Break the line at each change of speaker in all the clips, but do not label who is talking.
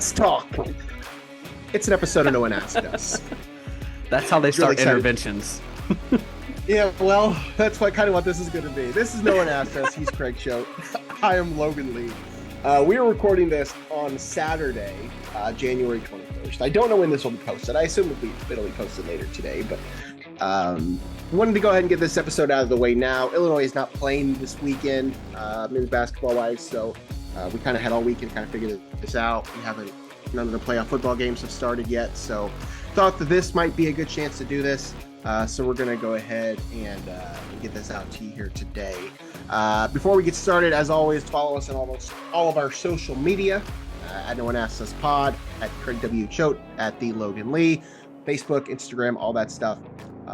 Let's talk. It's an episode of No One Asked Us.
That's how they start
Really
interventions.
Yeah, well, that's kind of what this is going to be. This is No One Asked Us. He's Craig Choate. I am Logan Lee. We are recording this on Saturday, January 21st. I don't know when this will be posted. I assume it'll be posted later today, but wanted to go ahead and get this episode out of the way now. Illinois is not playing this weekend, men's basketball-wise, so we kind of had all weekend kind of figured this out. None of the playoff football games have started yet, so thought that this might be a good chance to do this. So we're going to go ahead and get this out to you here today. Before we get started, as always, follow us on all of our social media. At No One Asks Us Pod, at Craig W. Choate, at The Logan Lee, Facebook, Instagram, all that stuff.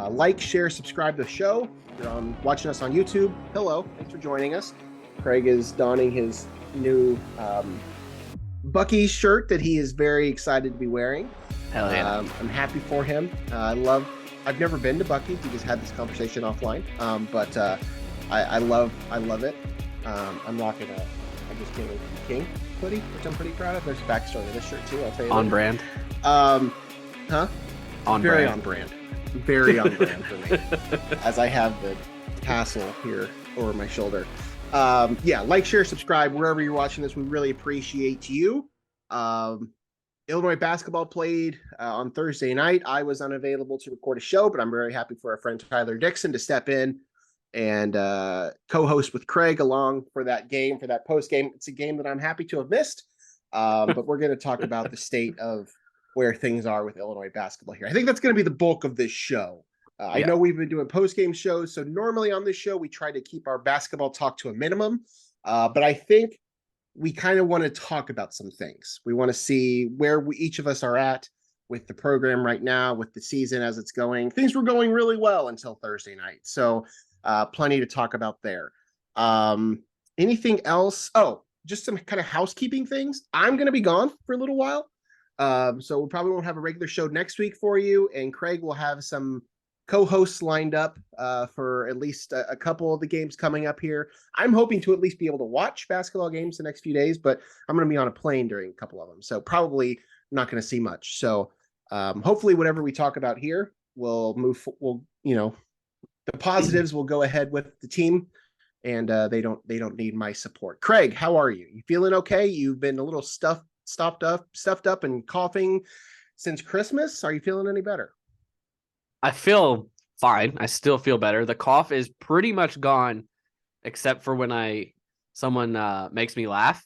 Like, share, subscribe to the show. If you're watching us on YouTube, hello, thanks for joining us. Craig is donning his new Bucky shirt that he is very excited to be wearing.
Hell yeah.
I'm happy for him. I've never been to Bucky. We just had this conversation offline. But I love it. I'm rocking I just gave a King hoodie, which I'm pretty proud of. There's a backstory to this shirt too, I'll tell you.
On brand.
On
Very
brand. Very on brand for me. As I have the tassel here over my shoulder. Like, share, subscribe wherever you're watching this. We really appreciate you. Illinois basketball played on Thursday night. I was unavailable to record a show, but I'm very happy for our friend Tyler Dixon to step in and co-host with Craig along for that game, for that post game. It's a game that I'm happy to have missed, but we're going to talk about the state of where things are with Illinois basketball here. I think that's going to be the bulk of this show. I know we've been doing post-game shows, so normally on this show, we try to keep our basketball talk to a minimum, but I think we kind of want to talk about some things. We want to see where each of us are at with the program right now, with the season as it's going. Things were going really well until Thursday night, so plenty to talk about there. Anything else? Oh, just some kind of housekeeping things. I'm going to be gone for a little while, so we probably won't have a regular show next week for you, and Craig will have some co-hosts lined up for at least a couple of the games coming up here. I'm hoping to at least be able to watch basketball games the next few days, but I'm going to be on a plane during a couple of them, so probably not going to see much. So hopefully whatever we talk about here will the positives will go ahead with the team, and they don't need my support. Craig, how are you? You feeling okay? You've been a little stuffed up and coughing since Christmas. Are you feeling any better?
I feel fine. I still feel better. The cough is pretty much gone, except for when someone makes me laugh.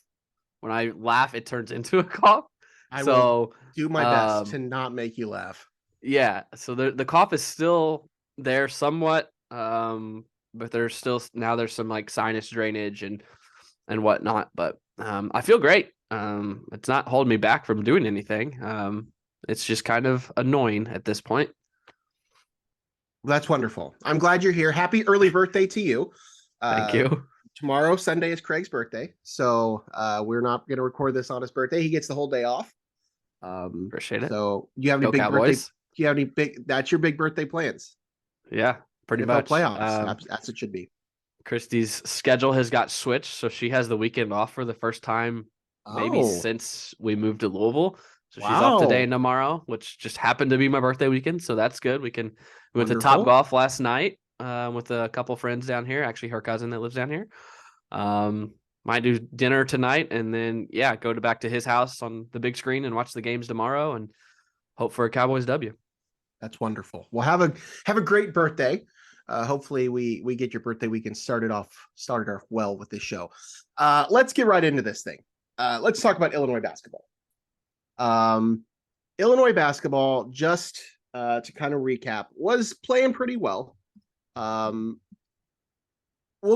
When I laugh, it turns into a cough.
I will do my best to not make you laugh.
Yeah. So the cough is still there somewhat, but there's some like sinus drainage and whatnot. But I feel great. It's not holding me back from doing anything. It's just kind of annoying at this point.
That's wonderful. I'm glad you're here. Happy early birthday to you.
Thank you.
Tomorrow, Sunday, is Craig's birthday. So we're not going to record this on his birthday. He gets the whole day off.
Appreciate it.
So do you have any big
Cowboys.
birthday? Do you have any that's your big birthday plans?
Yeah, pretty
NFL
much.
Playoffs. That's what it should be.
Christy's schedule has got switched, so she has the weekend off for the first time maybe since we moved to Louisville. So she's off today and tomorrow, which just happened to be my birthday weekend. So that's good. We went to Top Golf last night with a couple friends down here. Actually, her cousin that lives down here. Might do dinner tonight, and then go back to his house on the big screen and watch the games tomorrow, and hope for a Cowboys W.
That's wonderful. Well, have a great birthday. Hopefully we get your birthday weekend started off well with this show. Let's get right into this thing. Let's talk about Illinois basketball. Illinois basketball, just to kind of recap, was playing pretty well. We'll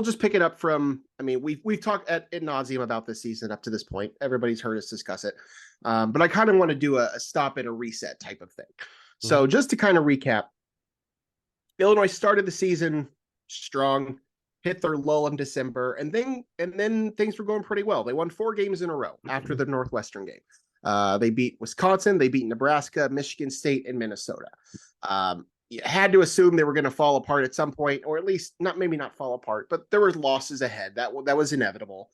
just pick it up from, we've talked ad nauseum about this season up to this point. Everybody's heard us discuss it. But I kind of want to do a stop and a reset type of thing. Mm-hmm. So just to kind of recap, Illinois started the season strong, hit their lull in December, and then things were going pretty well. They won 4 games in a row after the Northwestern game. They beat Wisconsin, they beat Nebraska, Michigan State, and Minnesota. You had to assume they were going to fall apart at some point, or at least not fall apart, but there were losses ahead. That was inevitable.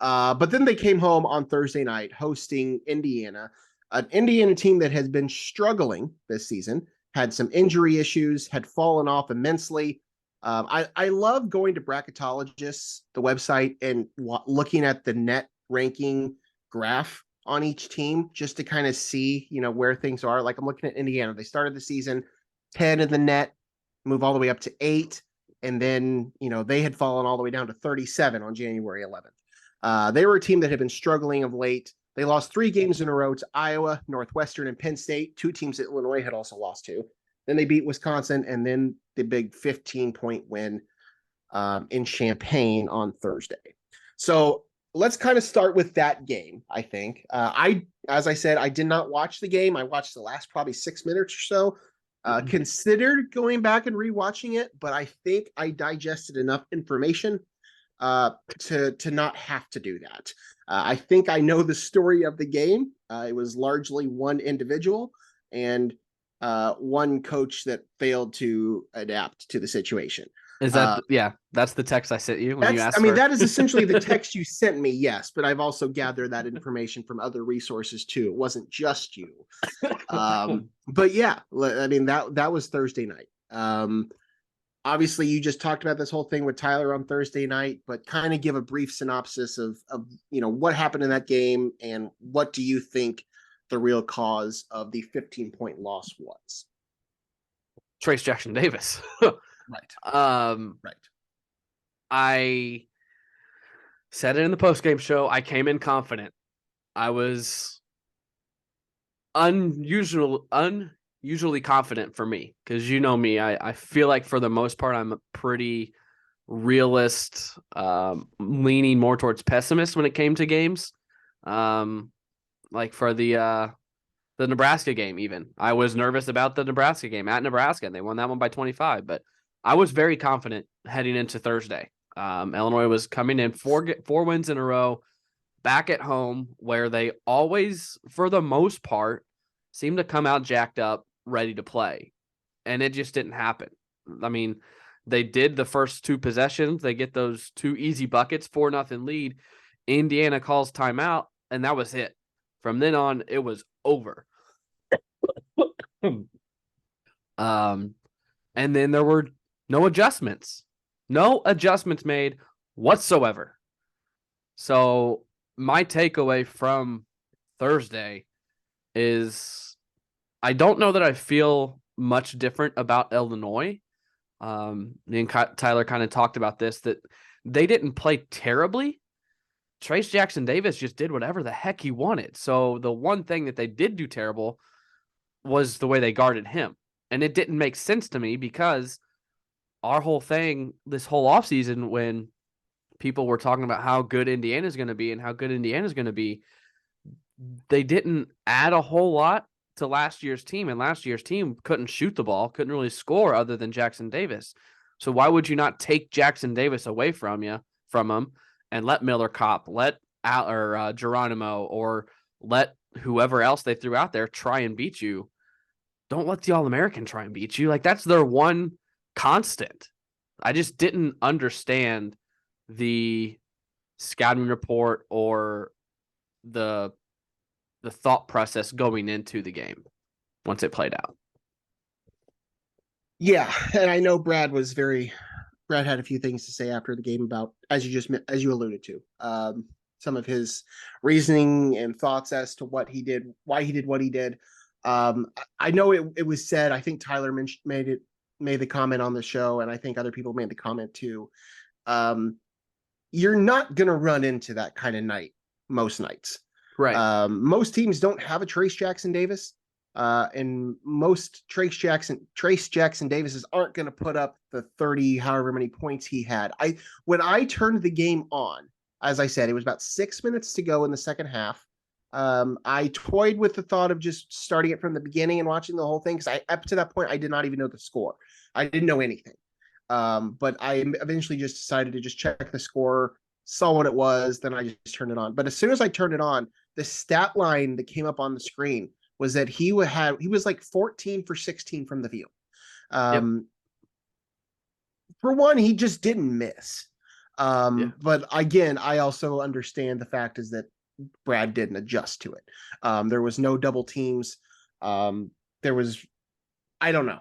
But then they came home on Thursday night hosting Indiana, an Indiana team that has been struggling this season, had some injury issues, had fallen off immensely. I love going to Bracketologists, the website, and looking at the net ranking graph on each team just to kind of see, where things are. Like I'm looking at Indiana. They started the season 10 in the net, move all the way up to 8. And then, they had fallen all the way down to 37 on January 11th. They were a team that had been struggling of late. They lost 3 games in a row to Iowa, Northwestern, and Penn State, 2 teams that Illinois had also lost to. Then they beat Wisconsin, and then the big 15-point win in Champaign on Thursday. So let's kind of start with that game, I think. As I said, I did not watch the game. I watched the last probably 6 minutes or so. Considered going back and rewatching it, but I think I digested enough information to not have to do that. I think I know the story of the game. It was largely one individual and one coach that failed to adapt to the situation.
Is that that's the text I sent you when you asked
that is essentially the text you sent me, yes, but I've also gathered that information from other resources too. It wasn't just you. But yeah, I mean, that was Thursday night. Obviously you just talked about this whole thing with Tyler on Thursday night, but kind of give a brief synopsis of what happened in that game and what do you think the real cause of the 15-point loss was?
Trayce Jackson-Davis.
Right.
Right. I said it in the post-game show. I came in confident. I was unusually confident for me because you know me. I feel like for the most part I'm a pretty realist, leaning more towards pessimist when it came to games. Like for the Nebraska game, even I was nervous about the Nebraska game at Nebraska, and they won that one by 25. But I was very confident heading into Thursday. Illinois was coming in 4 wins in a row, back at home, where they always, for the most part, seem to come out jacked up, ready to play, and it just didn't happen. I mean, they did the first 2 possessions. They get those 2 easy buckets, 4-0 lead. Indiana calls timeout, and that was it. From then on, it was over. And then there were no adjustments made whatsoever. So my takeaway from Thursday is I don't know that I feel much different about Illinois. Me and Tyler kind of talked about this, that they didn't play terribly. Trayce Jackson-Davis just did whatever the heck he wanted. So the one thing that they did do terrible was the way they guarded him. And it didn't make sense to me because our whole thing this whole offseason, when people were talking about how good Indiana's going to be and how good Indiana's going to be, they didn't add a whole lot to last year's team. And last year's team couldn't shoot the ball, couldn't really score other than Jackson-Davis. So why would you not take Jackson-Davis away from him and let Miller Kopp, let Geronimo, or let whoever else they threw out there try and beat you? Don't let the All-American try and beat you. Like, that's their one constant. I just didn't understand the scouting report or the thought process going into the game once it played out.
Yeah, and I know Brad had a few things to say after the game about, as you alluded to, some of his reasoning and thoughts as to what he did, why he did what he did. I know it was said, I think Tyler made the comment on the show, and I think other people made the comment too. You're not going to run into that kind of night most nights.
Right.
Most teams don't have a Trayce Jackson-Davis. And most Trayce Jackson-Davises aren't going to put up the 30, however many points he had. When I turned the game on, as I said, it was about 6 minutes to go in the second half. I toyed with the thought of just starting it from the beginning and watching the whole thing, because up to that point, I did not even know the score. I didn't know anything. But I eventually just decided to just check the score, saw what it was, then I just turned it on. But as soon as I turned it on, the stat line that came up on the screen was that he was like 14 for 16 from the field. For one, he just didn't miss. But again, I also understand the fact is that Brad didn't adjust to it. There was no double teams. There was, I don't know.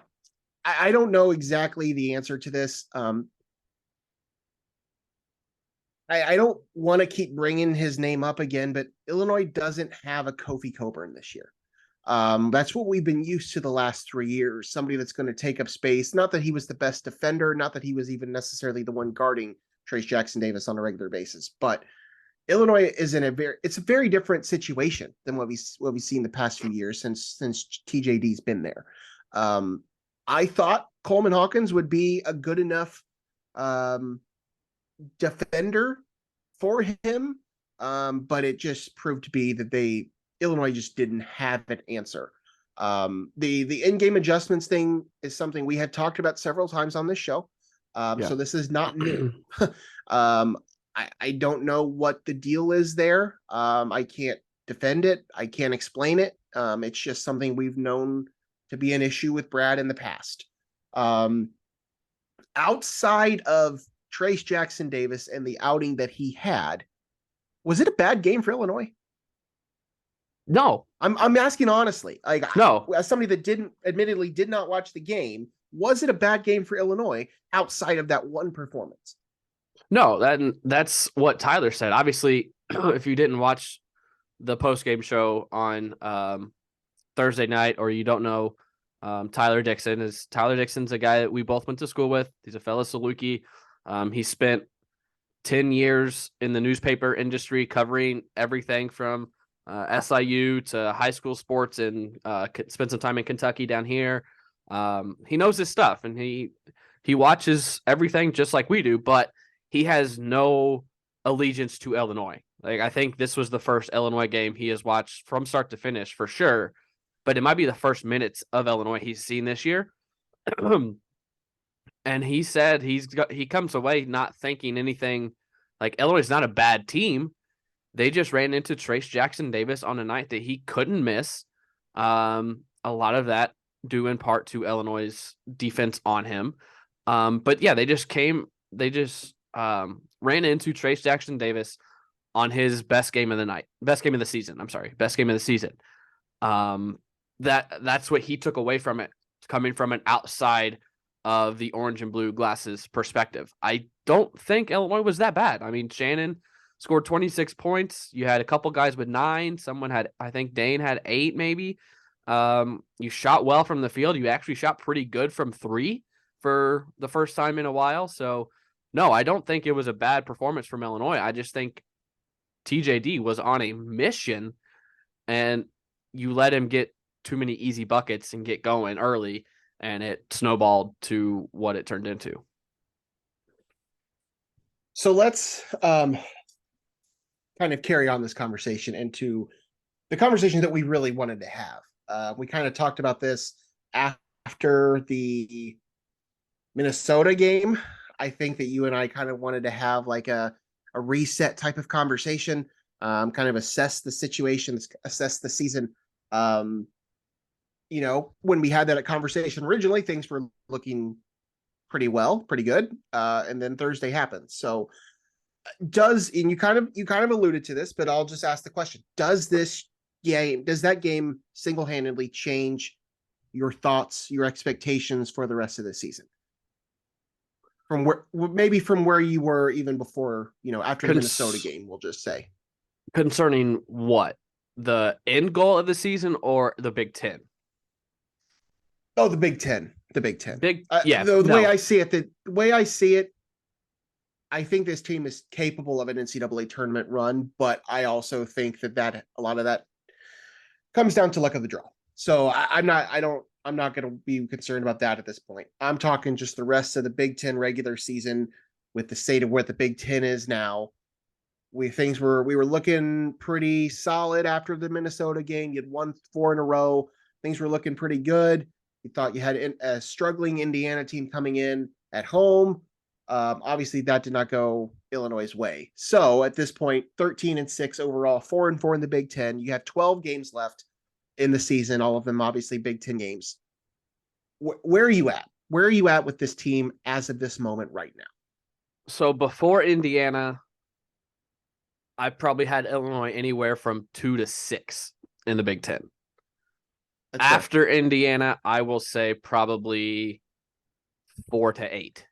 I don't know exactly the answer to this. I don't want to keep bringing his name up again, but Illinois doesn't have a Kofi Coburn this year. That's what we've been used to the last 3 years. Somebody that's going to take up space. Not that he was the best defender, not that he was even necessarily the one guarding Trace Jackson Davis on a regular basis, but Illinois is in it's a very different situation than what we've seen the past few years since TJD's been there. I thought Coleman Hawkins would be a good enough defender for him, but it just proved to be that Illinois just didn't have an answer. The in-game adjustments thing is something we had talked about several times on this show. So this is not new. I don't know what the deal is there. I can't defend it. I can't explain it. It's just something we've known to be an issue with Brad in the past. Outside of Trace Jackson Davis and the outing that he had, was it a bad game for Illinois?
No.
I'm asking honestly.
No.
As somebody that admittedly did not watch the game, was it a bad game for Illinois outside of that one performance?
No, that's what Tyler said. Obviously, if you didn't watch the post-game show on Thursday night, or you don't know, Tyler Dixon's a guy that we both went to school with. He's a fellow Saluki. He spent 10 years in the newspaper industry covering everything from SIU to high school sports, and spent some time in Kentucky down here. He knows his stuff, and he watches everything just like we do, but he has no allegiance to Illinois. Like, I think this was the first Illinois game he has watched from start to finish for sure, but it might be the first minutes of Illinois he's seen this year. And he said he comes away not thinking anything. Like, Illinois is not a bad team. They just ran into Trace Jackson Davis on a night that he couldn't miss. A lot of that due in part to Illinois' defense on him. But yeah, they just ran into Trace Jackson Davis on his best game of the season. That's what he took away from it, coming from an outside of the orange and blue glasses perspective. I don't think Illinois was that bad. I mean, Shannon scored 26 points. You had a couple guys with 9. I think Dane had 8 maybe. You shot well from the field. You actually shot pretty good from 3 for the first time in a while. So no, I don't think it was a bad performance from Illinois. I just think TJD was on a mission, and you let him get too many easy buckets and get going early, and it snowballed to what it turned into.
So let's kind of carry on this conversation into the conversation that we really wanted to have. We kind of talked about this after the Minnesota game. I think that you and I kind of wanted to have like a reset type of conversation, kind of assess the situation, assess the season. When we had that conversation originally, things were looking pretty good. And then Thursday happened. So you kind of alluded to this, but I'll just ask the question. Does that game single-handedly change your thoughts, your expectations for the rest of the season? From where you were even before, after the Minnesota game, we'll just say.
Concerning what? The end goal of the season or the Big Ten?
Oh, the Big Ten. The Big Ten.
The
way I see it, I think this team is capable of an NCAA tournament run, but I also think that a lot of that comes down to luck of the draw. So I'm not going to be concerned about that at this point. I'm talking just the rest of the Big Ten regular season with the state of where the Big Ten is now. We were looking pretty solid after the Minnesota game. You'd won 4 in a row. Things were looking pretty good. You thought you had a struggling Indiana team coming in at home. Obviously, that did not go Illinois' way. So at this point, 13-6 overall, 4-4 in the Big Ten. You have 12 games left in the season, all of them obviously Big Ten games. Where are you at? Where are you at with this team as of this moment right now?
So before Indiana, I probably had Illinois anywhere from 2 to 6 in the Big Ten.
That's fair.
After Indiana, I will say probably 4 to 8.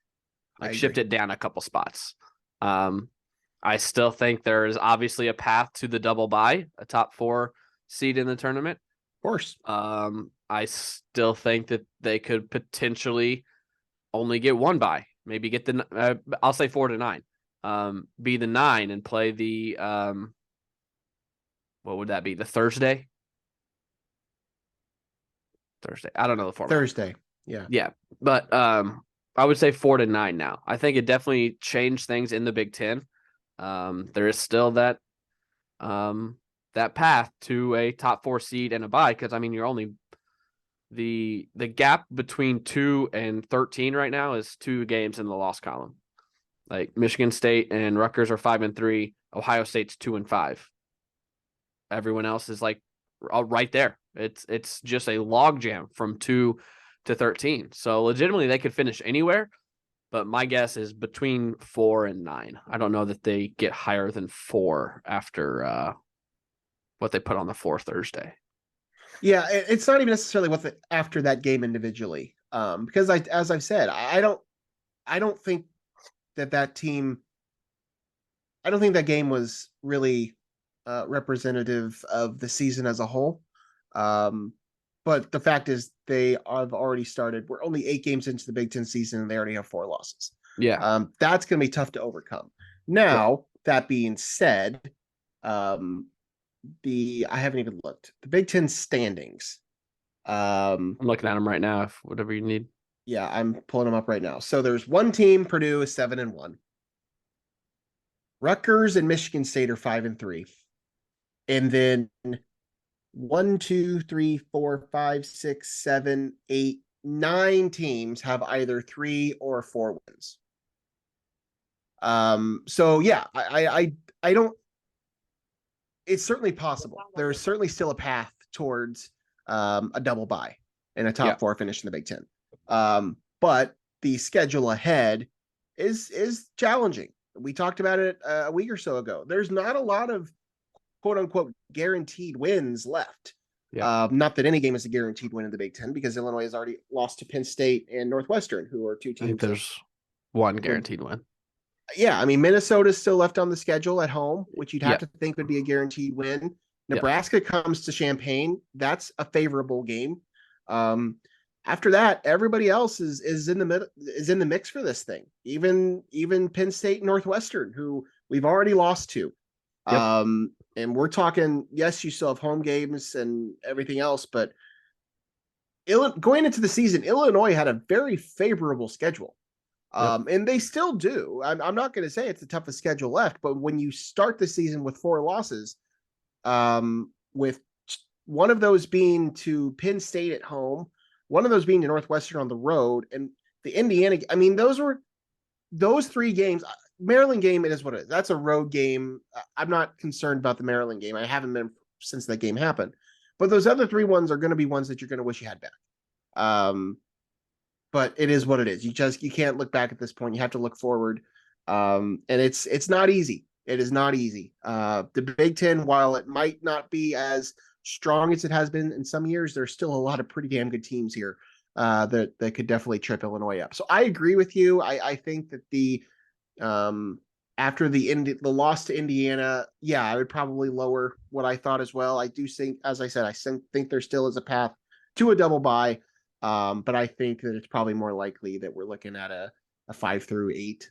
Like shift it down a couple spots. I still think there is obviously a path to the double bye, a top 4 seed in the tournament.
Of course.
I still think that they could potentially only get one bye, maybe get I'll say 4 to 9. Be the 9 and play the what would that be? The Thursday. I don't know the format.
Thursday. Yeah.
Yeah, but I would say 4 to 9 now. I think it definitely changed things in the Big Ten. There is still that path to a top 4 seed and a bye, because I mean you're only the gap between 2 and 13 right now is 2 games in the loss column. Like Michigan State and Rutgers are 5 and 3. Ohio State's 2 and 5. Everyone else is like right there. It's just a logjam from 2 to 13. So legitimately they could finish anywhere, but my guess is between 4 and 9. I don't know that they get higher than 4 after what they put on the 4 Thursday.
Yeah, it's not even necessarily after that game individually, because as I've said, I don't think that team. I don't think that game was really representative of the season as a whole. But the fact is, they have already started. We're only 8 games into the Big Ten season, and they already have 4 losses.
Yeah,
that's going to be tough to overcome. Now, that being said, I haven't even looked. The Big Ten standings.
I'm looking at them right now. If whatever you need.
Yeah, I'm pulling them up right now. So there's one team, Purdue is 7 and 1. Rutgers and Michigan State are 5 and 3. And then 1, 2, 3, 4, 5, 6, 7, 8, 9 teams have either 3 or 4 wins. So yeah, I don't. It's certainly possible. There is certainly still a path towards a double bye and a top 4 finish in the Big Ten. But the schedule ahead is challenging. We talked about it a week or so ago. There's not a lot of quote unquote guaranteed wins left. Yeah. Not that any game is a guaranteed win in the Big Ten, because Illinois has already lost to Penn State and Northwestern, who are 2 teams.
I think there's one guaranteed win.
Yeah, I mean, Minnesota's still left on the schedule at home, which you'd have to think would be a guaranteed win. Nebraska comes to Champaign. That's a favorable game. After that, everybody else is in the mix for this thing. Even Penn State and Northwestern, who we've already lost to. And we're talking, yes, you still have home games and everything else, but going into the season, Illinois had a very favorable schedule. And they still do. I'm not going to say it's the toughest schedule left, but when you start the season with 4 losses, with one of those being to Penn State at home, one of those being to Northwestern on the road, and the Indiana, I mean, those 3 games. Maryland game, it is what it is. That's a road game. I'm not concerned about the Maryland game. I haven't been since that game happened. But those other 3 ones are going to be ones that you're going to wish you had back. But it is what it is. You can't look back at this point. You have to look forward. And it's not easy. It is not easy. The Big Ten, while it might not be as strong as it has been in some years, there's still a lot of pretty damn good teams here that could definitely trip Illinois up. So I agree with you. I think that after the loss to Indiana, I would probably lower what I thought as well. I do think, as I said, I think there still is a path to a double bye. But I think that it's probably more likely that we're looking at a 5 through 8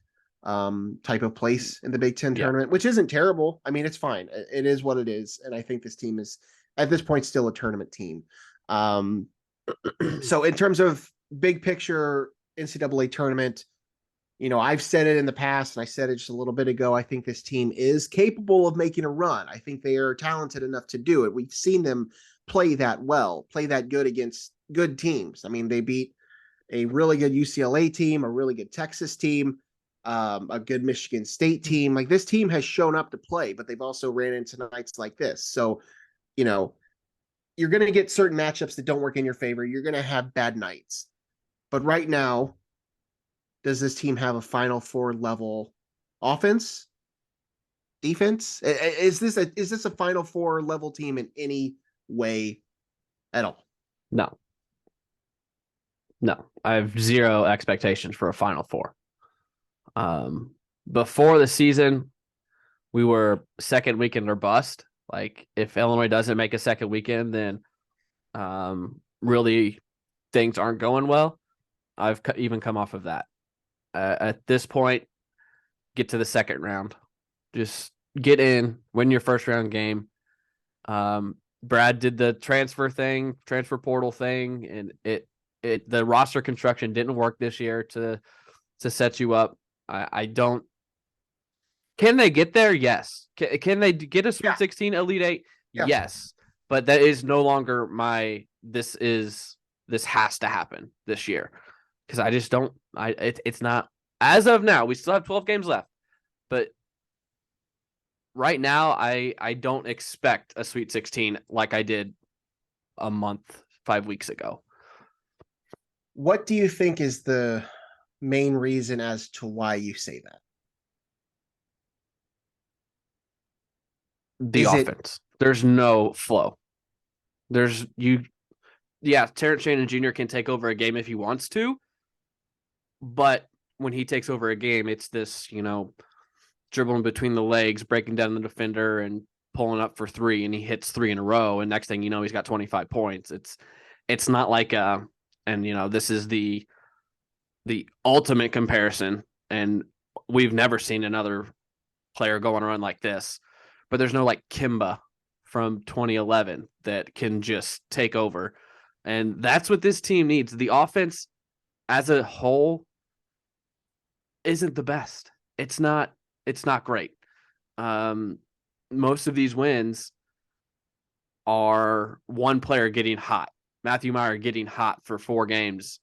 type of place in the Big Ten tournament, which isn't terrible. I mean, it's fine. It is what it is. And I think this team is at this point still a tournament team. So in terms of big picture NCAA tournament, I've said it in the past, and I said it just a little bit ago. I think this team is capable of making a run. I think they are talented enough to do it. We've seen them play that well, play that good against good teams. I mean, they beat a really good UCLA team, a really good Texas team, a good Michigan State team. Like, this team has shown up to play, but they've also ran into nights like this. So, you're going to get certain matchups that don't work in your favor. You're going to have bad nights. But right now, does this team have a Final Four level offense, defense? Is this a Final Four level team in any way at all?
No. I have zero expectations for a Final Four. Before the season, we were second weekend or bust. Like, if Illinois doesn't make a second weekend, then really things aren't going well. I've even come off of that. At this point, get to the second round. Just get in, win your first round game. Brad did the transfer portal thing, and the roster construction didn't work this year to set you up. I don't. Can they get there? Yes. Can they get a Sweet 16, Elite 8?
Yeah.
Yes. But that is no longer this has to happen this year. Because I just don't. It's not, as of now. We still have 12 games left, but right now I don't expect a Sweet 16 like I did a month, 5 weeks ago.
What do you think is the main reason as to why you say that?
The offense. There's no flow. Terrence Shannon Jr. can take over a game if he wants to, but when he takes over a game, it's this, dribbling between the legs, breaking down the defender and pulling up for three, and he hits three in a row, and next thing you know, he's got 25 points. It's not like this is the ultimate comparison, and we've never seen another player go on a run like this. But there's no like Kimba from 2011 that can just take over. And that's what this team needs. The offense as a whole isn't the best. It's not great. Most of these wins are one player getting hot. Matthew Meyer getting hot for 4 games,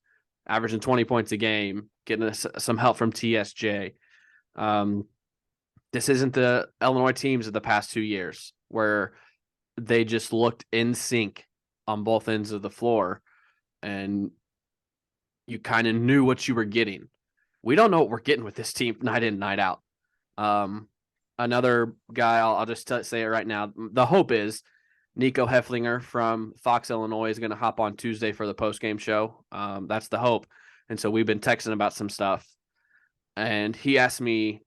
averaging 20 points a game, getting some help from TSJ. This isn't the Illinois teams of the past 2 years where they just looked in sync on both ends of the floor and you kind of knew what you were getting. We don't know what we're getting with this team night in, night out. Another guy, I'll just say it right now. The hope is Nico Hefflinger from Fox, Illinois is going to hop on Tuesday for the postgame show. That's the hope. And so we've been texting about some stuff. And he asked me,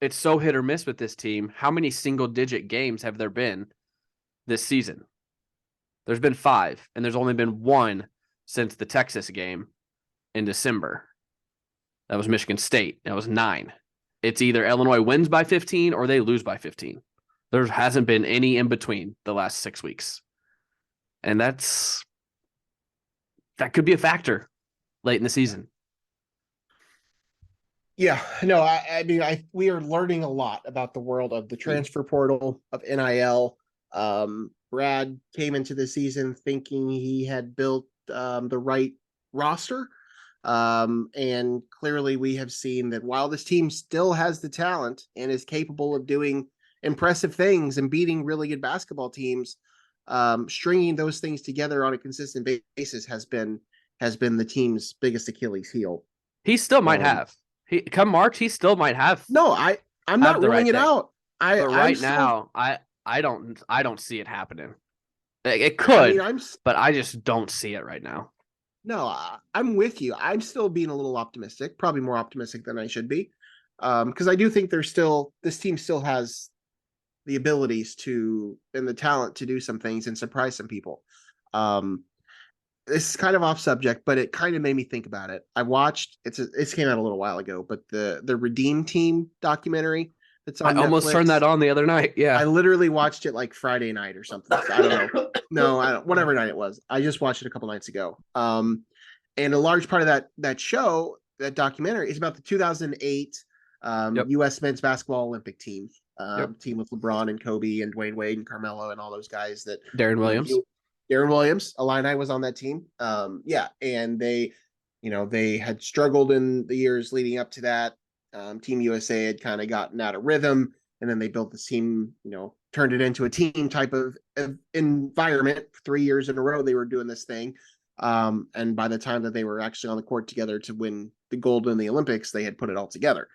it's so hit or miss with this team. How many single-digit games have there been this season? There's been 5, and there's only been 1 since the Texas game in December. That was Michigan State. That was 9. It's either Illinois wins by 15 or they lose by 15. There hasn't been any in between the last 6 weeks. And that could be a factor late in the season.
Yeah, no, I mean, we are learning a lot about the world of the transfer portal, of NIL. Brad came into the season thinking he had built the right roster. And clearly we have seen that while this team still has the talent and is capable of doing impressive things and beating really good basketball teams, stringing those things together on a consistent basis has been the team's biggest Achilles heel.
He still might have. Come March, he still might have.
No, I'm not ruling it out.
Now, I don't see it happening. It could, but I just don't see it right now.
No, I'm with you. I'm still being a little optimistic, probably more optimistic than I should be, because I do think this team still has the abilities and the talent to do some things and surprise some people. This is kind of off subject, but it kind of made me think about it. I watched it came out a little while ago, but the Redeem Team documentary that's on Netflix. I almost
turned that on the other night. Yeah.
I literally watched it like Friday night or something. So I don't know. No, I don't, whatever night it was. I just watched it a couple nights ago. And a large part of that show, that documentary, is about the 2008 U.S. men's basketball Olympic team. Team with LeBron and Kobe and Dwayne Wade and Carmelo and all those guys that
Darren Williams,
Illini was on that team. And they had struggled in the years leading up to that. Team USA had kind of gotten out of rhythm, and then they built this team, turned it into a team type of environment. 3 years in a row, they were doing this thing. And by the time that they were actually on the court together to win the gold in the Olympics, they had put it all together.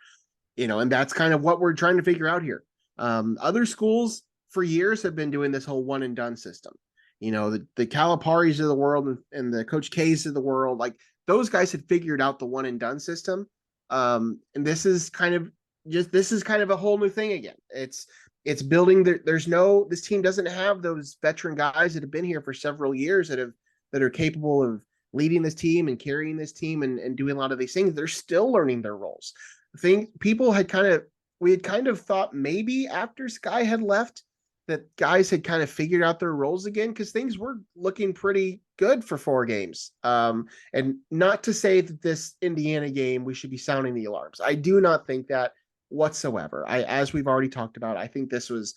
And that's kind of what we're trying to figure out here. Other schools for years have been doing this whole one and done system. The Caliparis of the world and the Coach K's of the world, like those guys had figured out the one and done system. And this is kind of a whole new thing again. It's building. This team doesn't have those veteran guys that have been here for several years that are capable of leading this team and carrying this team and doing a lot of these things. They're still learning their roles. We had kind of thought maybe after Skyy had left that guys had kind of figured out their roles again, because things were looking pretty good for 4 games. And not to say that this Indiana game, we should be sounding the alarms. I do not think that whatsoever. As we've already talked about, I think this was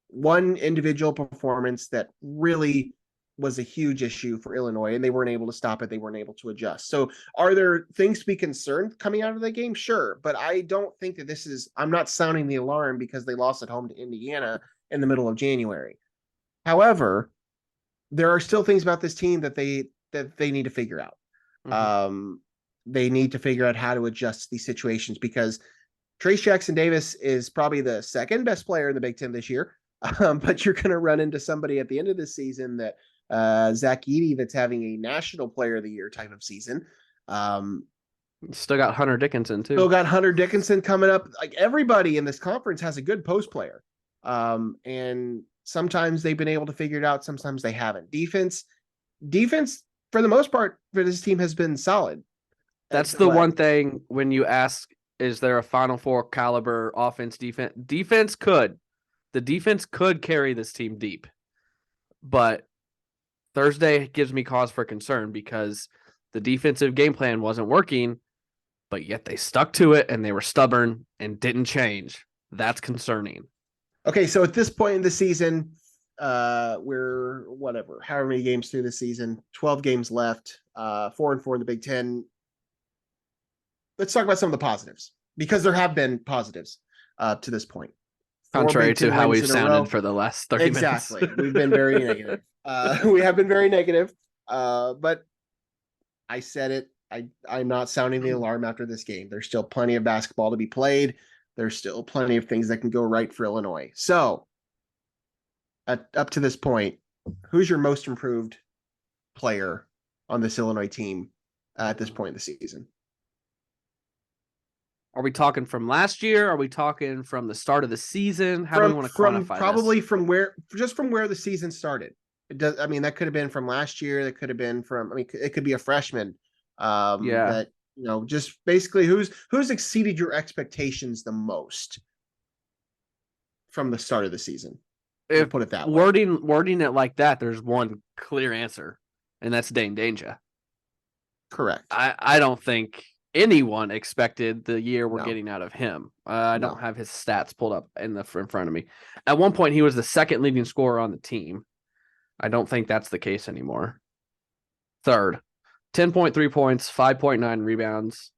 one individual performance that really was a huge issue for Illinois, and they weren't able to stop it. They weren't able to adjust. So are there things to be concerned coming out of the game? Sure. But I don't think that I'm not sounding the alarm because they lost at home to Indiana in the middle of January. However, there are still things about this team that they need to figure out. Mm-hmm. They need to figure out how to adjust these situations, because Trayce Jackson-Davis is probably the second best player in the Big Ten this year. But you're going to run into somebody at the end of the season that Zach Edey that's having a National Player of the Year type of season.
Still got Hunter Dickinson too.
Still got Hunter Dickinson coming up. Like, everybody in this conference has a good post player. And sometimes they've been able to figure it out. Sometimes they haven't. Defense for the most part for this team has been solid.
That's the one thing when you ask, is there a Final Four caliber offense defense? The defense could carry this team deep, but Thursday gives me cause for concern because the defensive game plan wasn't working, but yet they stuck to it and they were stubborn and didn't change. That's concerning.
Okay, so at this point in the season, we're however many games through the season, 12 games left, 4-4 in the Big Ten. Let's talk about some of the positives, because there have been positives to this point.
Contrary to how we've sounded for the last 30 minutes.
Exactly. We've been very negative. We have been very negative. But I said it. I'm not sounding the alarm after this game. There's still plenty of basketball to be played. There's still plenty of things that can go right for Illinois. So, up to this point, who's your most improved player on this Illinois team at this point in the season?
Are we talking from last year? Are we talking from the start of the season? How do we want to quantify
probably
this?
from where the season started. It does. I mean, that could have been from last year. That could have been it could be a freshman. That, just basically who's exceeded your expectations the most from the start of the season.
If
put it that way.
Wording it like that, there's one clear answer, and that's Dane Danger.
Correct.
I don't think anyone expected the year we're getting out of him. I don't have his stats pulled up in front of me. At one point, he was the second leading scorer on the team. I don't think that's the case anymore. Third, 10.3 points, 5.9 rebounds.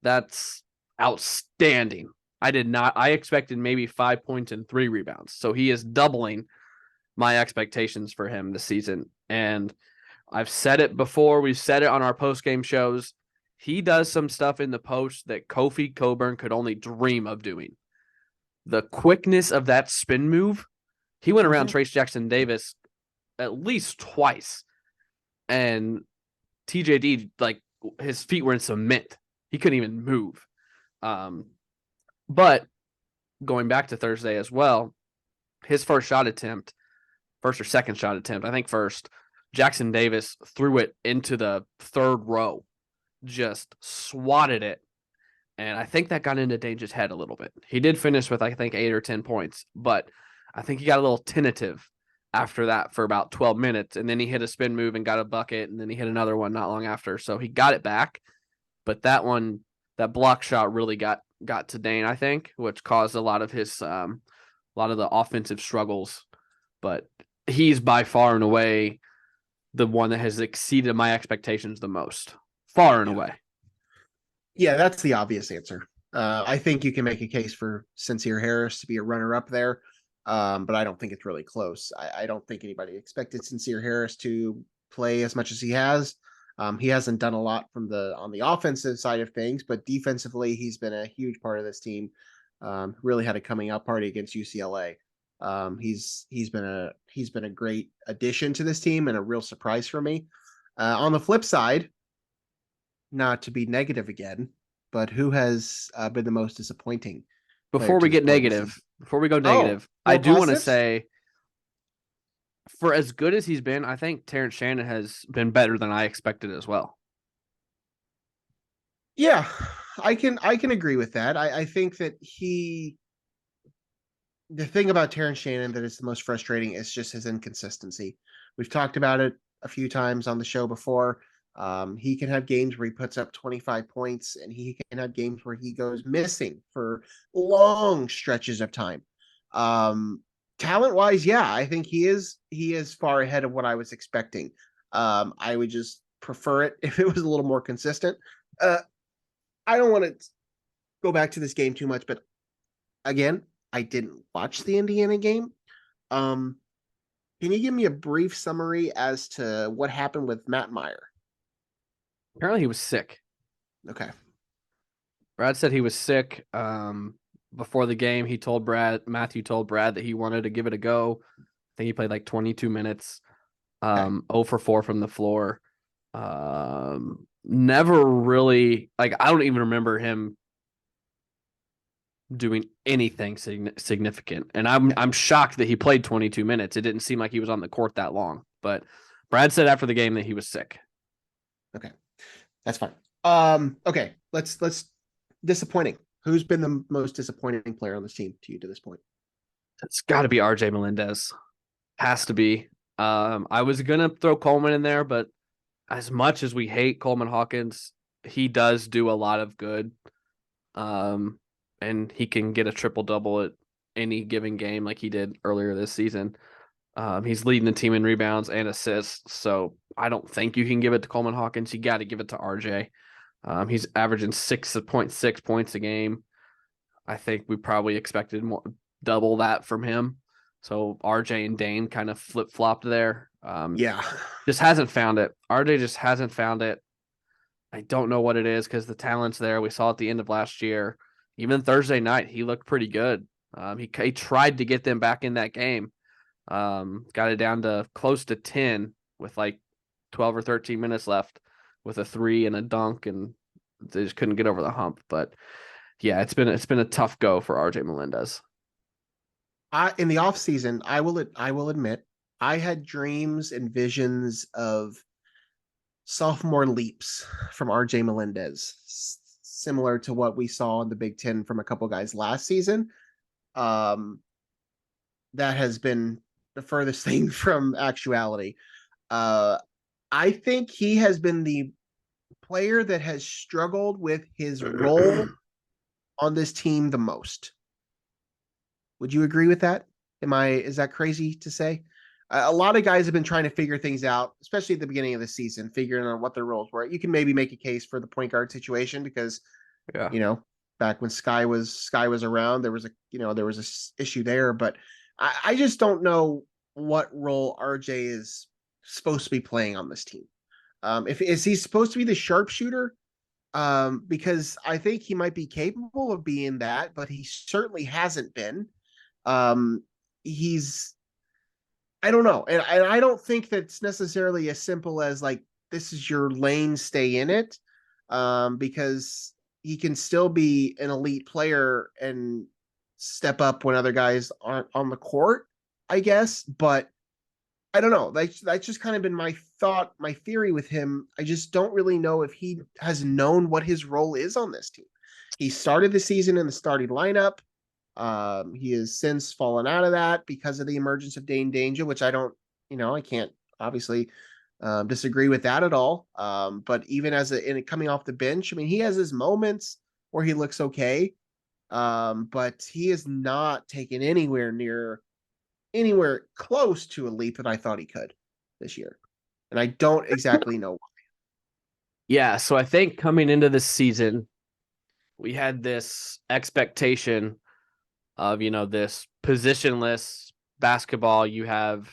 That's outstanding. I expected maybe 5 points and 3 rebounds. So he is doubling my expectations for him this season. And I've said it before. We've said it on our post-game shows. He does some stuff in the post that Kofi Coburn could only dream of doing. The quickness of that spin move, he went around Trayce Jackson-Davis at least twice. And TJD, like, his feet were in cement. He couldn't even move. But going back to Thursday as well, his first or second shot attempt, I think first, Jackson-Davis threw it into the third row. Just swatted it, and I think that got into Danger's head a little bit. He did finish with, I think, 8 or 10 points, but I think he got a little tentative after that for about 12 minutes, and then he hit a spin move and got a bucket, and then he hit another one not long after, so he got it back. But that block shot really got to Dane, I think, which caused a lot of the offensive struggles. But he's by far and away the one that has exceeded my expectations the most. Far and away.
Yeah, that's the obvious answer. I think you can make a case for Sincere Harris to be a runner-up there, but I don't think it's really close. I don't think anybody expected Sincere Harris to play as much as he has. He hasn't done a lot on the offensive side of things, but defensively, he's been a huge part of this team. Really had a coming out party against UCLA. He's been a great addition to this team and a real surprise for me. On the flip side, not to be negative again, but who has been the most disappointing player
Before
to
we
this
get
point in the
negative,
season?
before we go
Oh,
negative, I
more
do want to
positives?
say, for as good as he's been, I think Terrence Shannon has been better than I expected as well.
Yeah, I can agree with that. I think that the thing about Terrence Shannon that is the most frustrating is just his inconsistency. We've talked about it a few times on the show before. He can have games where he puts up 25 points, and he can have games where he goes missing for long stretches of time. Talent wise, yeah, I think he is far ahead of what I was expecting. I would just prefer it if it was a little more consistent. Uh, I don't want to go back to this game too much, but again, I didn't watch the Indiana game. Um, can you give me a brief summary as to what happened with Matt Meyer?
Apparently, he was sick.
Okay.
Brad said he was sick. Before the game, Matthew told Brad that he wanted to give it a go. I think he played like 22 minutes.
Okay.
0 for 4 from the floor. Never really, like, I don't even remember him doing anything significant. And I'm shocked that he played 22 minutes. It didn't seem like he was on the court that long. But Brad said after the game that he was sick.
Okay. That's fine. Okay. Let's disappointing. Who's been the most disappointing player on this team to you to this point?
It's got to be RJ Melendez. Has to be. I was gonna throw Coleman in there, but as much as we hate Coleman Hawkins, he does do a lot of good. And he can get a triple double at any given game like he did earlier this season. He's leading the team in rebounds and assists, so I don't think you can give it to Coleman Hawkins. You got to give it to RJ. He's averaging 6.6 points a game. I think we probably expected more, double that from him. So RJ and Dane kind of flip flopped there.
Yeah.
Just hasn't found it. RJ just hasn't found it. I don't know what it is because the talent's there. We saw at the end of last year. Even Thursday night, he looked pretty good. He tried to get them back in that game. Got it down to close to 10 with like 12 or 13 minutes left with a 3 and a dunk, and they just couldn't get over the hump. But yeah, it's been a tough go for RJ Melendez.
In the off season, I will admit, I had dreams and visions of sophomore leaps from RJ Melendez, similar to what we saw in the Big Ten from a couple guys last season. Um, that has been the furthest thing from actuality. Uh, I think he has been the player that has struggled with his role on this team the most. Would you agree with that? Is that crazy to say? A lot of guys have been trying to figure things out, especially at the beginning of the season, figuring out what their roles were. You can maybe make a case for the point guard situation because,
Yeah.
back when Skyy was around, there was a issue there, but I just don't know what role RJ is supposed to be playing on this team. If is he supposed to be the sharpshooter? Because I think he might be capable of being that, but he certainly hasn't been. Um, he's I don't know, and I don't think that's necessarily as simple as like this is your lane, stay in it, because he can still be an elite player and step up when other guys aren't on the court, I guess. But I don't know. That's just kind of been my theory with him. I just don't really know if he has known what his role is on this team. He started the season in the starting lineup. He has since fallen out of that because of the emergence of Dane Danger, which I can't obviously disagree with that at all. But even coming off the bench, I mean, he has his moments where he looks okay, but he is not taken anywhere close to a leap that I thought he could this year, and I don't exactly know why.
Yeah, so I think coming into this season, we had this expectation of, this positionless basketball. You have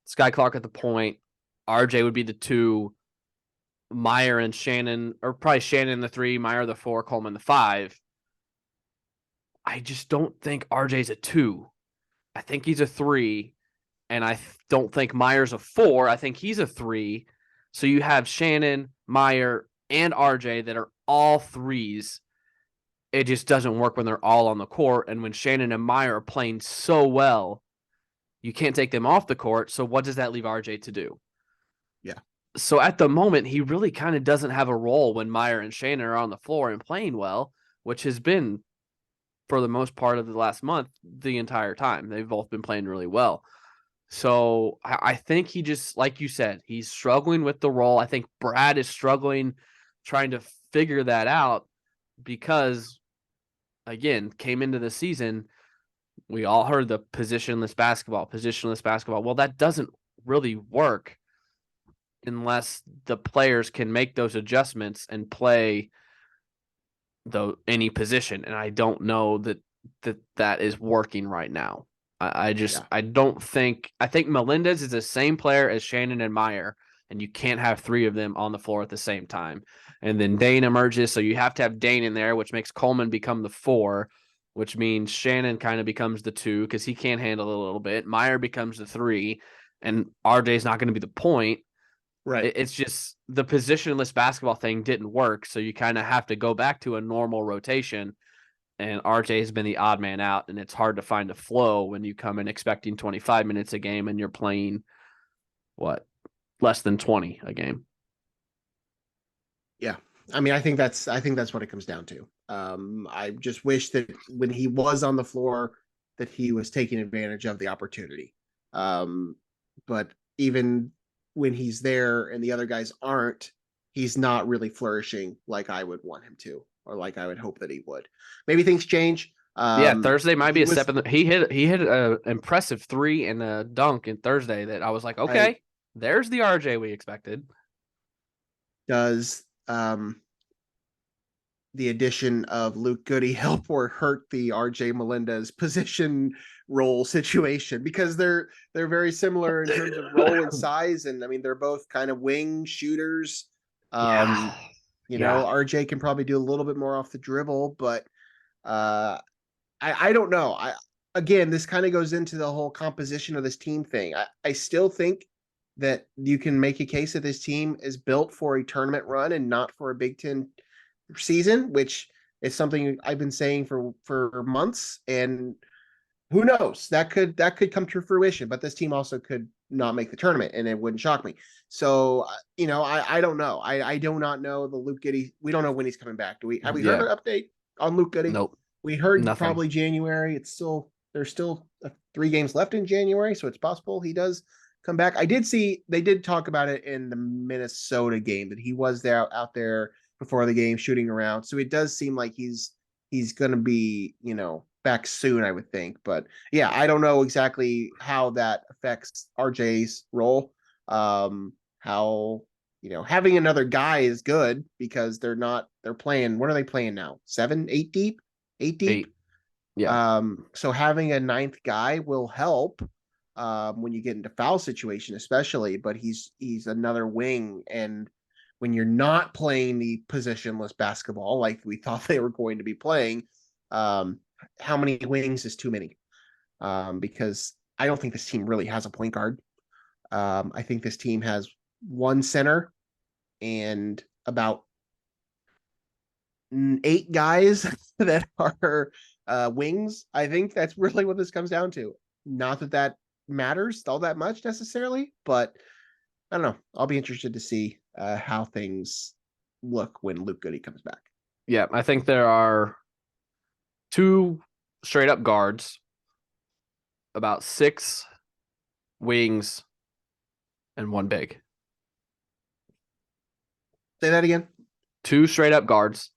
Skyy Clark at the point, RJ would be the 2, Meyer and Shannon, or probably Shannon the 3, Meyer the 4, Coleman the 5. I just don't think RJ's a 2. I think he's a 3, and I don't think Meyer's a 4. I think he's a 3. So you have Shannon, Meyer, and RJ that are all 3s. It just doesn't work when they're all on the court. And when Shannon and Meyer are playing so well, you can't take them off the court. So what does that leave RJ to do?
Yeah.
So at the moment, he really kind of doesn't have a role when Meyer and Shannon are on the floor and playing well, which has been, for the most part of the last month, the entire time. They've both been playing really well. So I think he just, like you said, he's struggling with the role. I think Brad is struggling trying to figure that out because, again, came into the season, we all heard the positionless basketball. Well, that doesn't really work unless the players can make those adjustments and play any position. And I don't know that is working right now. I think Melendez is the same player as Shannon and Meyer, and you can't have 3 of them on the floor at the same time. And then Dane emerges, so you have to have Dane in there, which makes Coleman become the 4, which means Shannon kind of becomes the 2 because he can't handle it a little bit. Meyer becomes the 3, and RJ's not going to be the point.
Right.
It's just the positionless basketball thing didn't work, so you kind of have to go back to a normal rotation. And RJ has been the odd man out, and it's hard to find a flow when you come in expecting 25 minutes a game and you're playing, less than 20 a game.
Yeah. I mean, I think that's what it comes down to. I just wish that when he was on the floor that he was taking advantage of the opportunity. But even when he's there and the other guys aren't, he's not really flourishing like I would want him to, or like I would hope that he would. Maybe things change.
Thursday might be a step in the, he hit an impressive 3 and a dunk in Thursday that I was like, okay, there's the RJ we expected.
Does the addition of Luke Goody help or hurt the RJ Melendez position role situation? Because they're very similar in terms of role and size, and I mean they're both kind of wing shooters. RJ can probably do a little bit more off the dribble, but I don't know. Again, this kind of goes into the whole composition of this team thing. I still think that you can make a case that this team is built for a tournament run and not for a Big Ten season, which is something I've been saying for months. And who knows, that could come to fruition. But this team also could not make the tournament, and it wouldn't shock me. So I don't know. I do not know the Luke Goody. We don't know when he's coming back. Have we heard an update on Luke Goody?
Nope.
We heard
Nothing.
Probably January. There's still 3 games left in January, so it's possible he does come back. I did see they did talk about it in the Minnesota game that he was there out there before the game shooting around. So it does seem like he's going to be, back soon, I would think. But yeah, I don't know exactly how that affects RJ's role. How, having another guy is good because they're playing, what are they playing now? 7, 8 deep? 8 deep?
8. Yeah.
So having a 9th guy will help when you get into foul situation, especially, but he's another wing. And when you're not playing the positionless basketball like we thought they were going to be playing, how many wings is too many? Because I don't think this team really has a point guard. I think this team has 1 center and about 8 guys that are wings. I think that's really what this comes down to. Not that matters all that much necessarily, but I don't know. I'll be interested to see how things look when Luke Goody comes back.
Yeah, I think there are 2 straight up guards, about 6 wings, and 1 big.
Say that again.
2 straight up guards,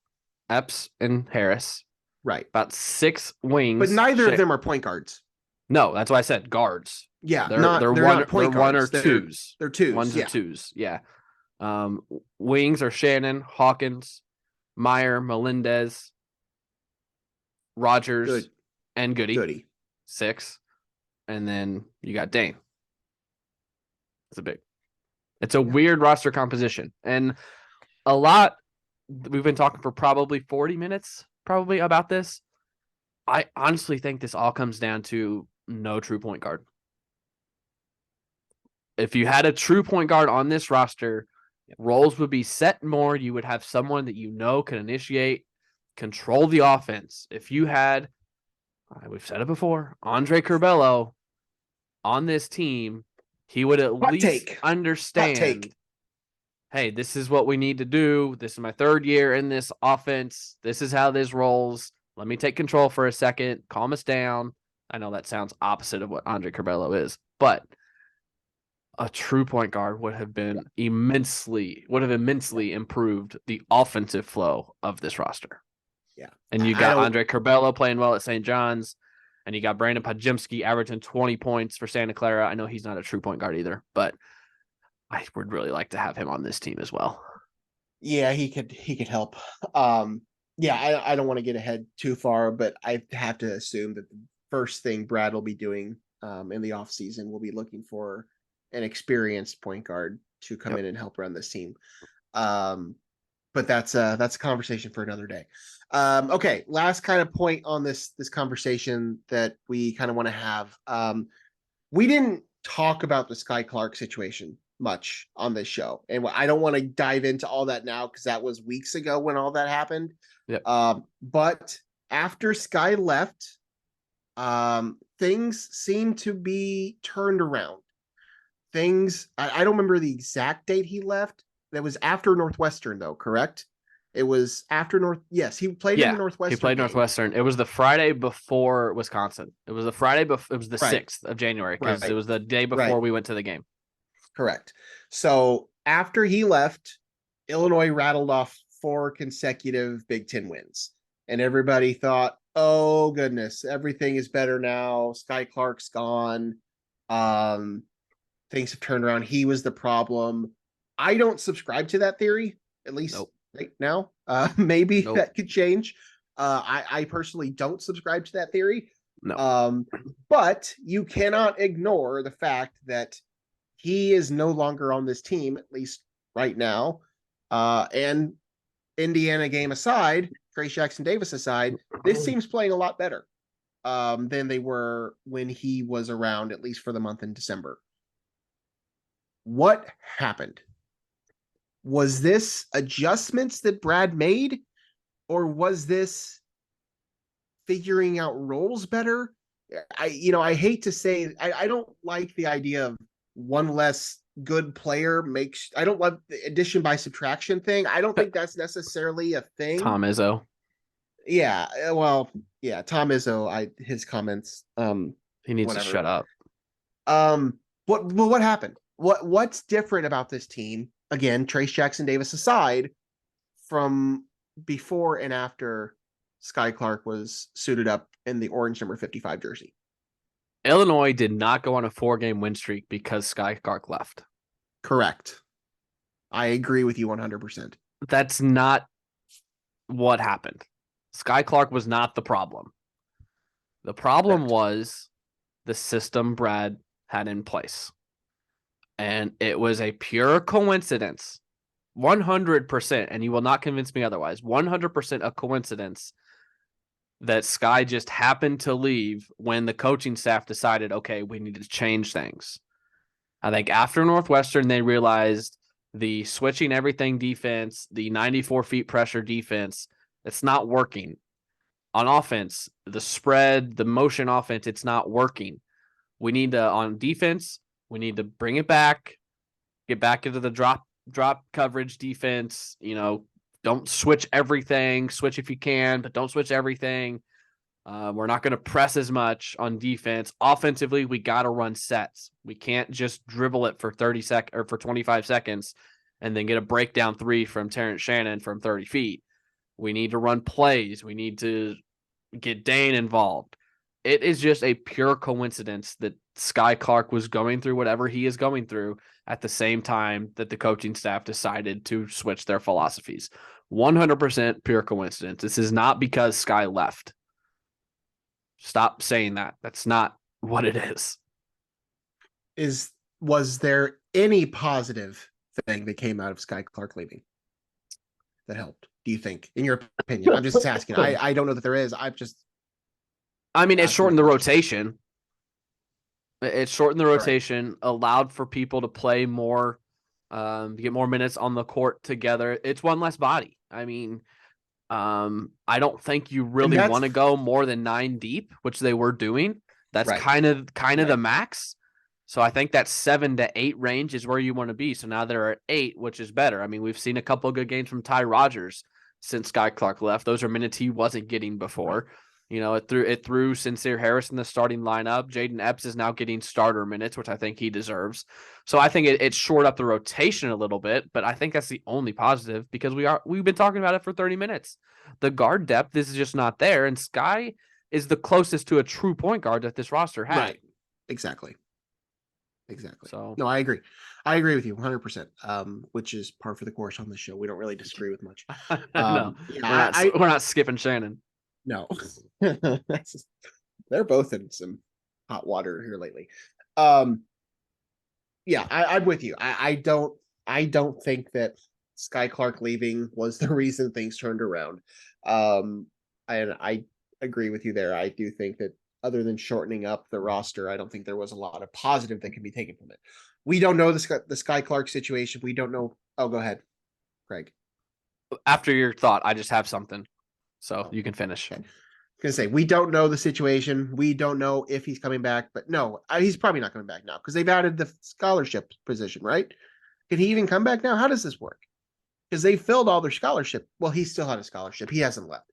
Epps and Harris.
Right.
About 6 wings.
But neither of them are point guards.
No, that's why I said guards.
Yeah,
they're
not
1 or 2s.
They're 2s.
1s or 2s. Yeah. Wings are Shannon, Hawkins, Meyer, Melendez, Rogers, and Goody. 6. And then you got Dane. It's a big. It's a weird roster composition. And a lot, we've been talking for probably 40 minutes probably about this. I honestly think this all comes down to no true point guard. If you had a true point guard on this roster, roles would be set more. You would have someone that you know can initiate, control the offense. If you had, we've said it before, Andre Curbelo on this team, he would at least understand, hey, this is what we need to do. This is my third year in this offense. This is how this rolls. Let me take control for a second. Calm us down. I know that sounds opposite of what Andre Curbelo is, but a true point guard would have immensely improved the offensive flow of this roster.
Yeah.
And you got Andre Curbelo playing well at St. John's, and you got Brandon Podziemski averaging 20 points for Santa Clara. I know he's not a true point guard either, but I would really like to have him on this team as well.
Yeah, he could help. Yeah, I don't want to get ahead too far, but I have to assume that the first thing Brad will be doing in the offseason will be looking for an experienced point guard to come in and help run this team. But that's a conversation for another day. Okay, last kind of point on this conversation that we kind of want to have. We didn't talk about the Skyy Clark situation much on this show, and I don't want to dive into all that now because that was weeks ago when all that happened.
Yep.
But after Skyy left, things seem to be turned around. I don't remember the exact date he left. That was after Northwestern, though, correct? It was after Yes, he played in the Northwestern.
He played Northwestern. It was the Friday before Wisconsin. It was the Friday before. It was the 6th of January because it was the day before we went to the game.
Correct. So after he left, Illinois rattled off 4 consecutive Big Ten wins, and everybody thought, "Oh goodness, everything is better now. Skyy Clark's gone. Things have turned around. He was the problem." I don't subscribe to that theory, at least right now. Maybe that could change. I personally don't subscribe to that theory.
No.
But you cannot ignore the fact that he is no longer on this team, at least right now. And Indiana game aside, Trayce Jackson-Davis aside, this team's playing a lot better than they were when he was around, at least for the month in December. What happened? Was this adjustments that Brad made, or was this figuring out roles better? I hate to say, I don't like the idea of one less good player makes. I don't love the addition by subtraction thing. I don't think that's necessarily a thing.
Tom Izzo.
Yeah, well, yeah, Tom Izzo. His comments.
He needs to shut up.
What happened? What's different about this team? Again, Trayce Jackson-Davis aside, from before and after Skyy Clark was suited up in the orange number 55 jersey.
Illinois did not go on a 4-game win streak because Skyy Clark left.
Correct. I agree with you 100%.
That's not what happened. Skyy Clark was not the problem. The problem was the system Brad had in place. And it was a pure coincidence, 100%, and you will not convince me otherwise, 100% a coincidence that Skyy just happened to leave when the coaching staff decided, okay, we need to change things. I think after Northwestern, they realized the switching everything defense, the 94 feet pressure defense, it's not working. On offense, the spread, the motion offense, it's not working. We need to, on defense, we need to bring it back, get back into the drop coverage defense. Don't switch everything. Switch if you can, but don't switch everything. We're not going to press as much on defense. Offensively, we got to run sets. We can't just dribble it for 25 seconds and then get a breakdown 3 from Terrence Shannon from 30 feet. We need to run plays. We need to get Dane involved. It is just a pure coincidence that Skyy Clark was going through whatever he is going through at the same time that the coaching staff decided to switch their philosophies. 100% pure coincidence. This is not because Skyy left. Stop saying that. That's not what it is.
Was there any positive thing that came out of Skyy Clark leaving that helped? Do you think, in your opinion? I'm just asking. I don't know that there is.
I mean, it shortened the rotation. It shortened the rotation, allowed for people to play more, get more minutes on the court together. It's one less body. I mean, I don't think you really want to go more than 9 deep, which they were doing. That's kind of the max. So I think that 7 to 8 range is where you want to be. So now they're at 8, which is better. I mean, we've seen a couple of good games from Ty Rodgers since Skyy Clark left. Those are minutes he wasn't getting before. You know, it threw Sincere Harris in the starting lineup. Jaden Epps is now getting starter minutes, which I think he deserves. So I think it shored up the rotation a little bit, but I think that's the only positive because we've been talking about it for 30 minutes. The guard depth is just not there, and Skyy is the closest to a true point guard that this roster had.
Right. Exactly. So no, I agree. I agree with you 100%. Which is par for the course on the show. We don't really disagree with much.
No, we're not skipping Shannon.
No, they're both in some hot water here lately. I'm with you. I don't think that Skyy Clark leaving was the reason things turned around. And I agree with you there. I do think that other than shortening up the roster, I don't think there was a lot of positive that can be taken from it. We don't know the Skyy Clark situation. We don't know. Oh, go ahead, Craig.
After your thought, I just have something. So you can finish.
Okay. I was going to say, we don't know the situation. We don't know if he's coming back, but no, he's probably not coming back now because they've added the scholarship position, right? Can he even come back now? How does this work? Because they filled all their scholarship. Well, he still had a scholarship. He hasn't left.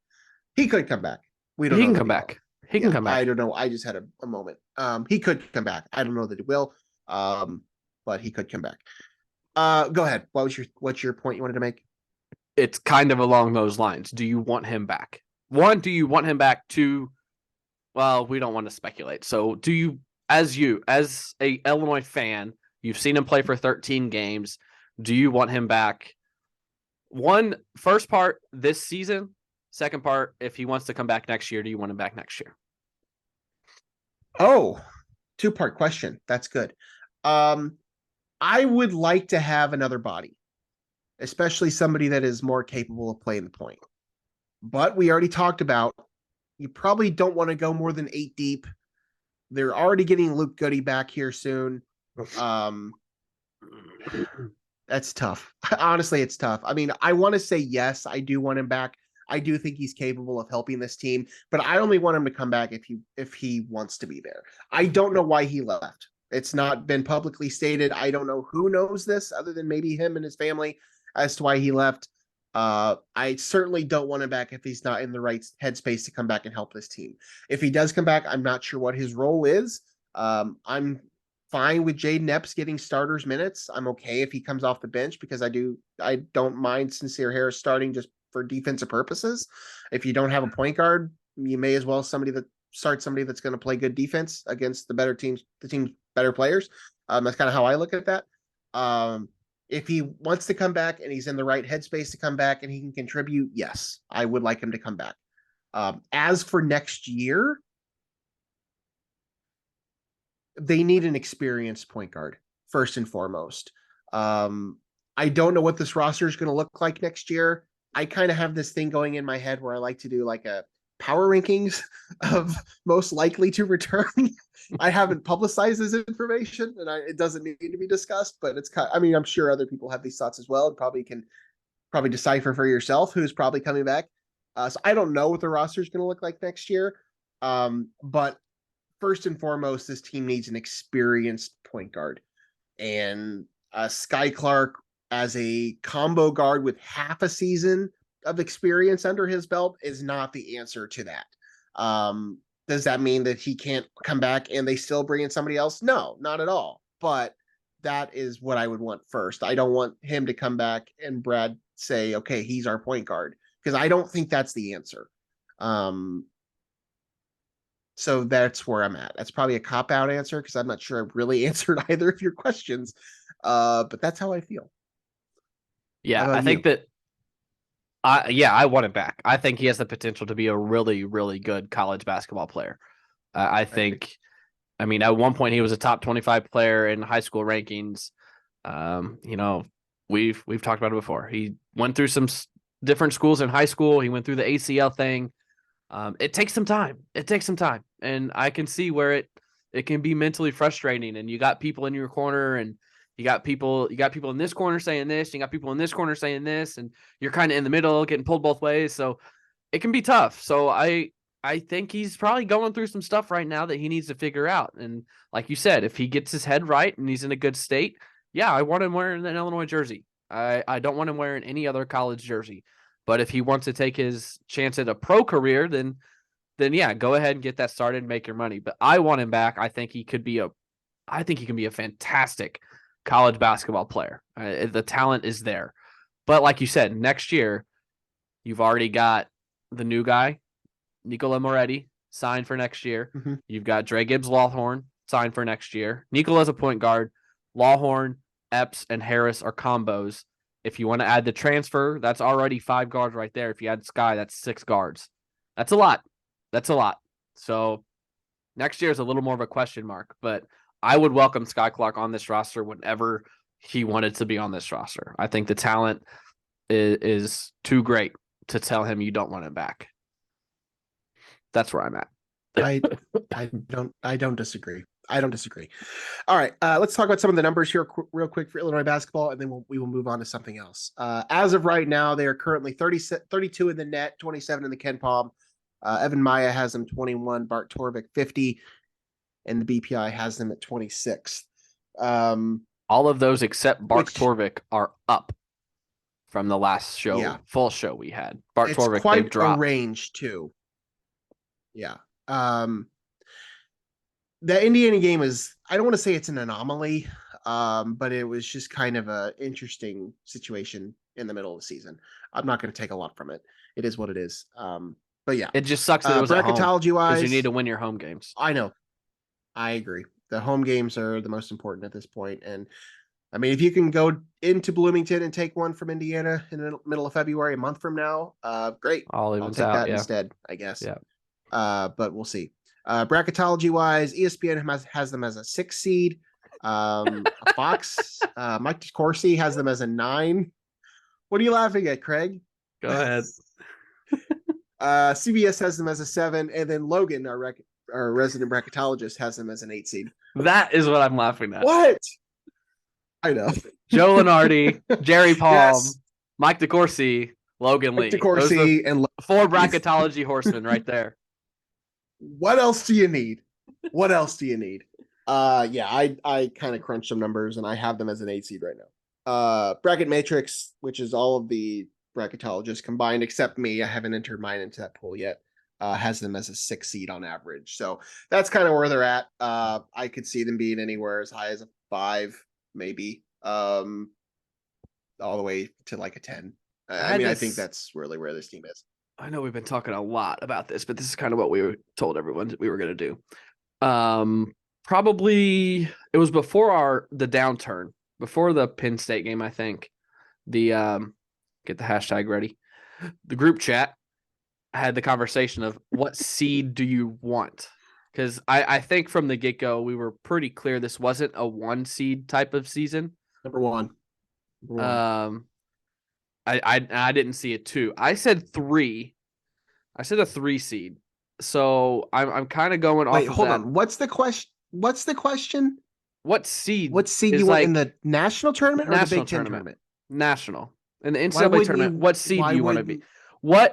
He could come back. We don't know.
He can come back. He can come back.
I don't know. I just had a moment. He could come back. I don't know that he will. But he could come back. Go ahead. What's your point you wanted to make?
It's kind of along those lines. Do you want him back? 1, do you want him back? 2, well, we don't want to speculate. So do you, as a Illinois fan, you've seen him play for 13 games. Do you want him back? 1, first part this season. Second part, if he wants to come back next year, do you want him back next year?
Oh, 2-part question. That's good. I would like to have another body, especially somebody that is more capable of playing the point. But we already talked about you probably don't want to go more than 8 deep. They're already getting Luke Goody back here soon. That's tough. Honestly, it's tough. I mean, I want to say yes, I do want him back. I do think he's capable of helping this team, but I only want him to come back if he wants to be there. I don't know why he left. It's not been publicly stated. I don't know who knows this other than maybe him and his family as to why he left. I certainly don't want him back if he's not in the right headspace to come back and help this team. If he does come back, I'm not sure what his role is. I'm fine with Jaden Epps getting starters minutes. I'm okay if he comes off the bench because I don't mind Sincere Harris starting just for defensive purposes. If you don't have a point guard, you may as well start somebody that's going to play good defense against the better teams, the team's better players. That's kind of how I look at that. If he wants to come back and he's in the right headspace to come back and he can contribute, yes, I would like him to come back. As for next year, they need an experienced point guard, first and foremost. I don't know what this roster is going to look like next year. I kind of have this thing going in my head where I like to do like a power rankings of most likely to return. I haven't publicized this information and it doesn't need to be discussed, but I'm sure other people have these thoughts as well and probably can decipher for yourself who's probably coming back. So I don't know what the roster is going to look like next year. But first and foremost, this team needs an experienced point guard, and Skyy Clark as a combo guard with half a season of experience under his belt is not the answer to that. Does that mean that he can't come back and they still bring in somebody else? No, not at all. But that is what I would want first. I don't want him to come back and Brad say, okay, he's our point guard, because I don't think that's the answer. So that's where I'm at. That's probably a cop-out answer because I'm not sure I really answered either of your questions. But that's how I feel.
Yeah, I think that I want him back. I think he has the potential to be a really, really good college basketball player. I think, at one point he was a top 25 player in high school rankings. You know, we've talked about it before. He went through some different schools in high school. He went through the ACL thing. It takes some time. It takes some time, and I can see where it can be mentally frustrating. And you got people in your corner, and you got people in this corner saying this, you got people in this corner saying this, and you're kind of in the middle, getting pulled both ways. So it can be tough. So I think he's probably going through some stuff right now that he needs to figure out. And like you said, if he gets his head right and he's in a good state, yeah, I want him wearing an Illinois jersey. I don't want him wearing any other college jersey. But if he wants to take his chance at a pro career, then yeah, go ahead and get that started and make your money. But I want him back. I think he can be a fantastic college basketball player. The talent is there. But like you said, next year, you've already got the new guy, Nicola Moretti, signed for next year.
Mm-hmm.
You've got Dre Gibbs-Lawhorn signed for next year. Nicola's a point guard. Lawhorn, Epps, and Harris are combos. If you want to add the transfer, that's already 5 guards right there. If you add Skyy, that's 6 guards. That's a lot. So next year is a little more of a question mark, but I would welcome Skyy Clark on this roster whenever he wanted to be on this roster. I think the talent is too great to tell him you don't want him back. That's where I'm at.
I don't disagree. All right, let's talk about some of the numbers here real quick for Illinois basketball, and then we will move on to something else. As of right now, they are currently 32 in the net, 27 in the Ken Palm. Evan Maya has them 21, Bart Torvik 50, and the BPI has them at 26.
All of those except Bart Torvik are up from the last show, full show we had. Bart Torvik,
quite
they've dropped.
A range too. Yeah. The Indiana game is, I don't want to say it's an anomaly, but it was just kind of an interesting situation in the middle of the season. I'm not going to take a lot from it. It is what it is. But yeah,
it just sucks that it was
bracketology wise,
because you need to win your home games.
I know. I agree. The home games are the most important at this point. And I mean, if you can go into Bloomington and take one from Indiana in the middle of February, a month from now, great. I'll take that instead, I guess.
Yeah.
But we'll see. Bracketology wise, ESPN has them as a 6 seed. Fox, Mike DeCourcy has them as a 9. What are you laughing at, Craig?
Go ahead.
CBS has them as a 7, and then Logan, our resident bracketologist, has them as an 8 seed.
That is what I'm laughing at.
What? I know.
Joe Lenardi, Jerry Palm, yes. Mike DeCourcy, Logan Lee.
DeCourcy and
4 bracketology horsemen right there.
What else do you need? Yeah, I kind of crunched some numbers, and I have them as an 8 seed right now. Bracket Matrix, which is all of the bracketologists combined, except me, I haven't entered mine into that pool yet, has them as a 6 seed on average. So that's kind of where they're at. I could see them being anywhere as high as a 5, maybe, all the way to like a 10. I think that's really where this team is.
I know we've been talking a lot about this, but this is kind of what we told everyone that we were going to do. Probably it was before the downturn, before the Penn State game, I think. The get the hashtag ready. The group chat had the conversation of what seed do you want? Because I think from the get-go, we were pretty clear this wasn't a 1 seed type of season.
Number one.
I didn't see a 2. I said 3. I said a 3 seed. So I'm kind of going off.
Wait,
of
hold
that.
on. What's the question?
What seed?
What seed you want in the national tournament or the Big Ten tournament?
National. In the NCAA tournament, what seed do you want to be?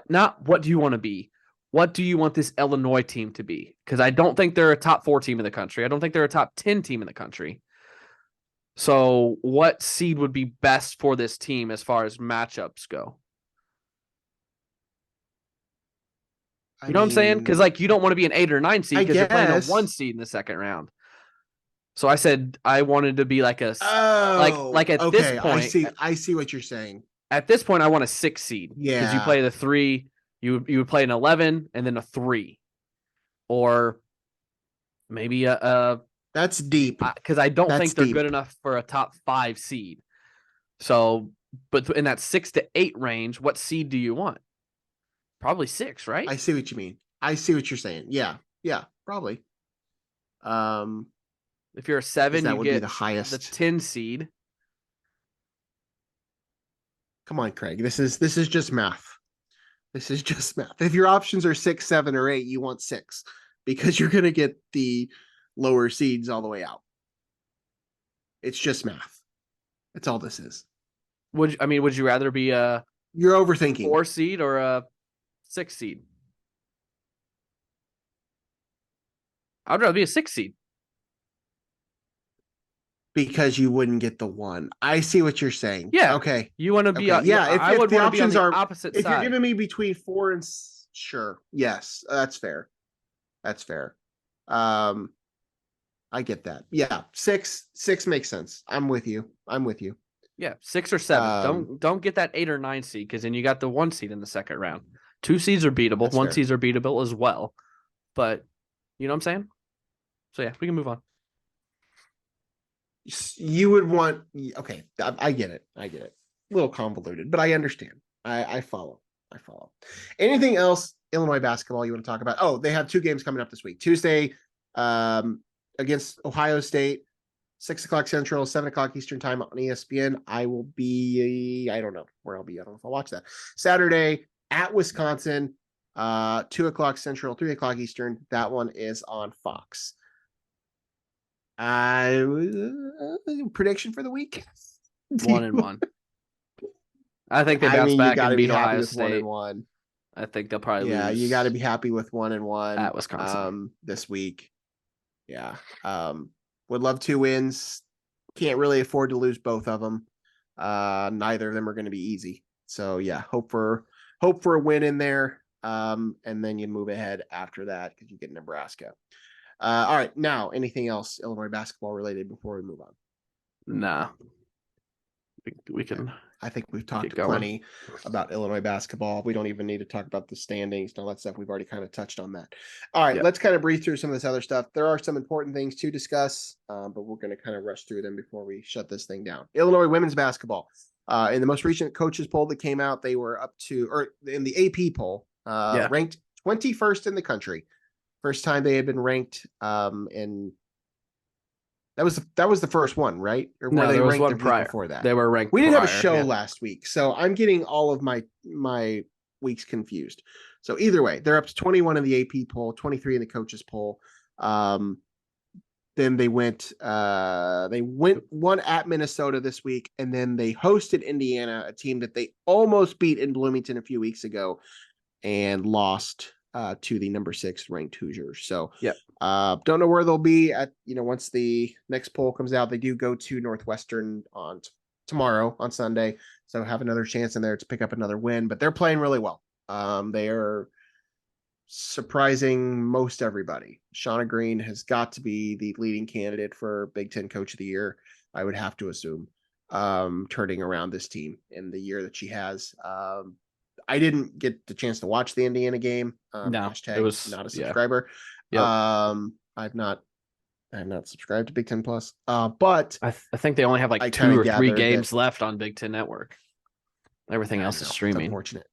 Not what do you want to be? What do you want this Illinois team to be? Because I don't think they're a top 4 team in the country. I don't think they're a top 10 team in the country. So what seed would be best for this team as far as matchups go? You know what I'm saying? Because you don't want to be an 8 or 9 seed because you're playing a 1 seed in the second round. So I said I wanted to be like a this point.
I see what you're saying.
At this point, I want a 6 seed.
Yeah,
because you play the 3, you would play an 11 and then a 3, or maybe a.
That's deep
because I don't think they're good enough for a top 5 seed. So, but in that 6 to 8 range, what seed do you want? Probably 6, right?
I see what you mean. I see what you're saying. Yeah, probably.
If you're a 7,
that
you
would
get
be the highest,
the 10 seed.
Come on, Craig. This is just math. This is just math. If your options are 6, 7, or 8, you want 6 because you're going to get the lower seeds all the way out. It's just math. That's all this is.
Would you rather be a
You're overthinking
4 seed or a 6 seed? I'd rather be a 6 seed.
because you wouldn't get the 1. I see what you're saying.
Yeah.
Okay.
You want to be
Okay. Yeah.
I would
the
want to be on
options
the
are
opposite
if
side.
you're giving me between 4 and sure. Yes, that's fair. That's fair. I get that. Yeah. 6 makes sense. I'm with you.
Yeah, 6 or 7. Don't get that 8 or 9 seed because then you got the 1 seed in the second round. 2 seeds are beatable. 1 seeds are beatable as well. But you know what I'm saying? So yeah, we can move on.
You would want. Okay, I get it. A little convoluted, but I understand. I follow. Anything else? Illinois basketball you want to talk about? Oh, they have 2 games coming up this week. Tuesday, against Ohio State. 6 o'clock Central, 7 o'clock Eastern time on ESPN. I will be, I don't know where I'll be. I don't know if I'll watch that. Saturday at Wisconsin, 2 o'clock Central, 3 o'clock Eastern. That one is on Fox. Prediction for the week?
1-1. I think they bounce back and beat Ohio State.
1-1.
I think they'll probably lose.
Yeah, you got to be happy with 1-1
at Wisconsin
this week. Yeah. Would love 2 wins. Can't really afford to lose both of them. Neither of them are going to be easy. So yeah, hope for a win in there. And then you move ahead after that because you get Nebraska. All right. Now, anything else Illinois basketball related before we move on?
Nah. We can.
I think we've talked plenty about Illinois basketball. We don't even need to talk about the standings and all that stuff. We've already kind of touched on that. All right, let's kind of breeze through some of this other stuff. There are some important things to discuss, but we're going to kind of rush through them before we shut this thing down. Illinois women's basketball. In the most recent coaches poll that came out, they were up to, or in the AP poll, ranked 21st in the country. First time they had been ranked, and that was the first one, right? Or were they ranked one prior before that?
They were ranked.
We didn't have a show last week, so I'm getting all of my weeks confused. So either way, they're up to 21 in the AP poll, 23 in the coaches poll. Then they went one at Minnesota this week, and then they hosted Indiana, a team that they almost beat in Bloomington a few weeks ago, and lost to the number 6 ranked Hoosiers. So don't know where they'll be at, once the next poll comes out. They do go to Northwestern on tomorrow on Sunday. So have another chance in there to pick up another win, but they're playing really well. They are surprising most everybody. Shauna Green has got to be the leading candidate for Big Ten Coach of the Year. I would have to assume, turning around this team in the year that she has. I didn't get the chance to watch the Indiana game.
No,
it was not a subscriber.
Yep.
I've not subscribed to Big Ten Plus. But
I think they only have like 2 or 3 games left on Big Ten Network. Everything else is streaming.
It's unfortunate.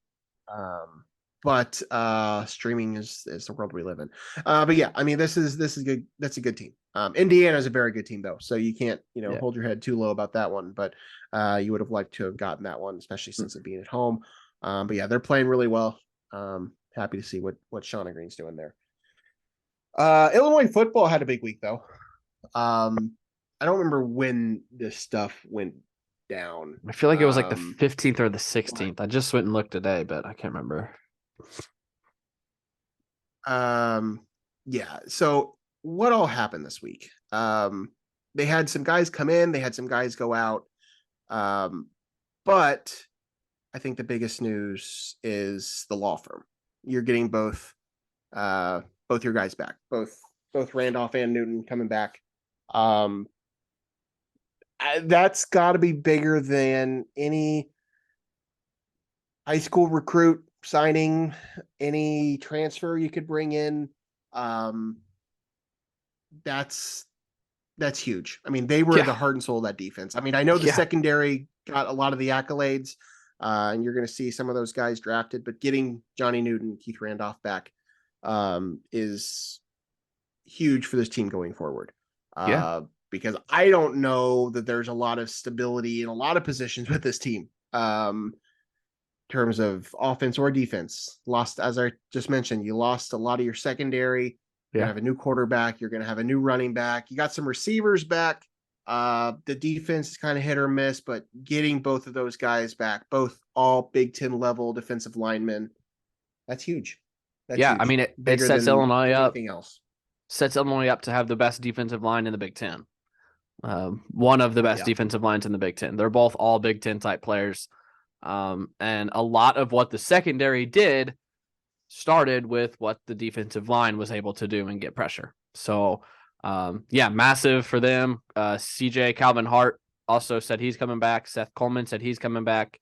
But streaming is the world we live in. But yeah, I mean, this is good. That's a good team. Indiana is a very good team though, so you can't hold your head too low about that one. But you would have liked to have gotten that one, especially since it being at home. But yeah, they're playing really well. Happy to see what Shauna Green's doing there. Illinois football had a big week though. I don't remember when this stuff went down.
I feel like it was like the 15th or the 16th. I just went and looked today, but I can't remember.
Yeah. So what all happened this week? They had some guys come in, they had some guys go out. But I think the biggest news is the law firm. You're getting both your guys back, both Randolph and Newton coming back. That's got to be bigger than any high school recruit signing, any transfer you could bring in. That's huge. I mean, they were the heart and soul of that defense. I mean, I know the secondary got a lot of the accolades, and you're going to see some of those guys drafted, but getting Johnny Newton, Keith Randolph back is huge for this team going forward. Because I don't know that there's a lot of stability in a lot of positions with this team. terms of offense or defense. Lost, as I just mentioned, you lost a lot of your secondary. You're gonna have a new quarterback. You're gonna have a new running back. You got some receivers back. The defense is kind of hit or miss, but getting both of those guys back, both all Big Ten level defensive linemen, that's huge. That's
Yeah,
huge.
I mean, it
Bigger
sets
than
Illinois
anything
up.
else.
Sets Illinois up to have the best defensive line in the Big Ten. One of the best defensive lines in the Big Ten. They're both all Big Ten type players. And a lot of what the secondary did started with what the defensive line was able to do and get pressure. So, massive for them. CJ Calvin Hart also said he's coming back. Seth Coleman said he's coming back.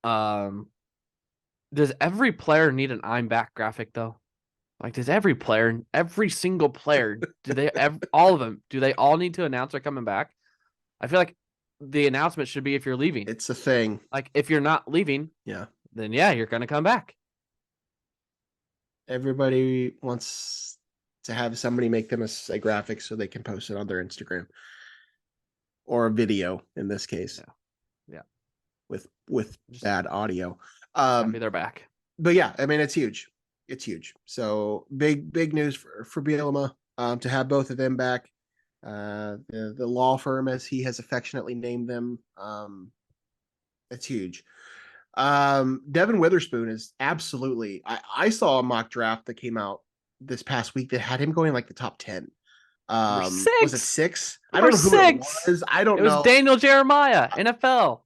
Does every player need an I'm back graphic though? Like, does every single player, all of them, do they all need to announce they're coming back? I feel like the announcement should be if you're leaving.
It's a thing.
Like, if you're not leaving, then you're going to come back.
Everybody wants to have somebody make them a graphic so they can post it on their Instagram or a video in this case.
Yeah.
With bad audio.
Happy they're back.
But yeah, I mean, it's huge. It's huge. So big news for Bielema to have both of them back. The law firm, as he has affectionately named them, it's huge. Devon Witherspoon is absolutely. I saw a mock draft that came out this past week that had him going like the top 10. Was it 6? I don't know who it was. I don't know.
It was Daniel Jeremiah, NFL.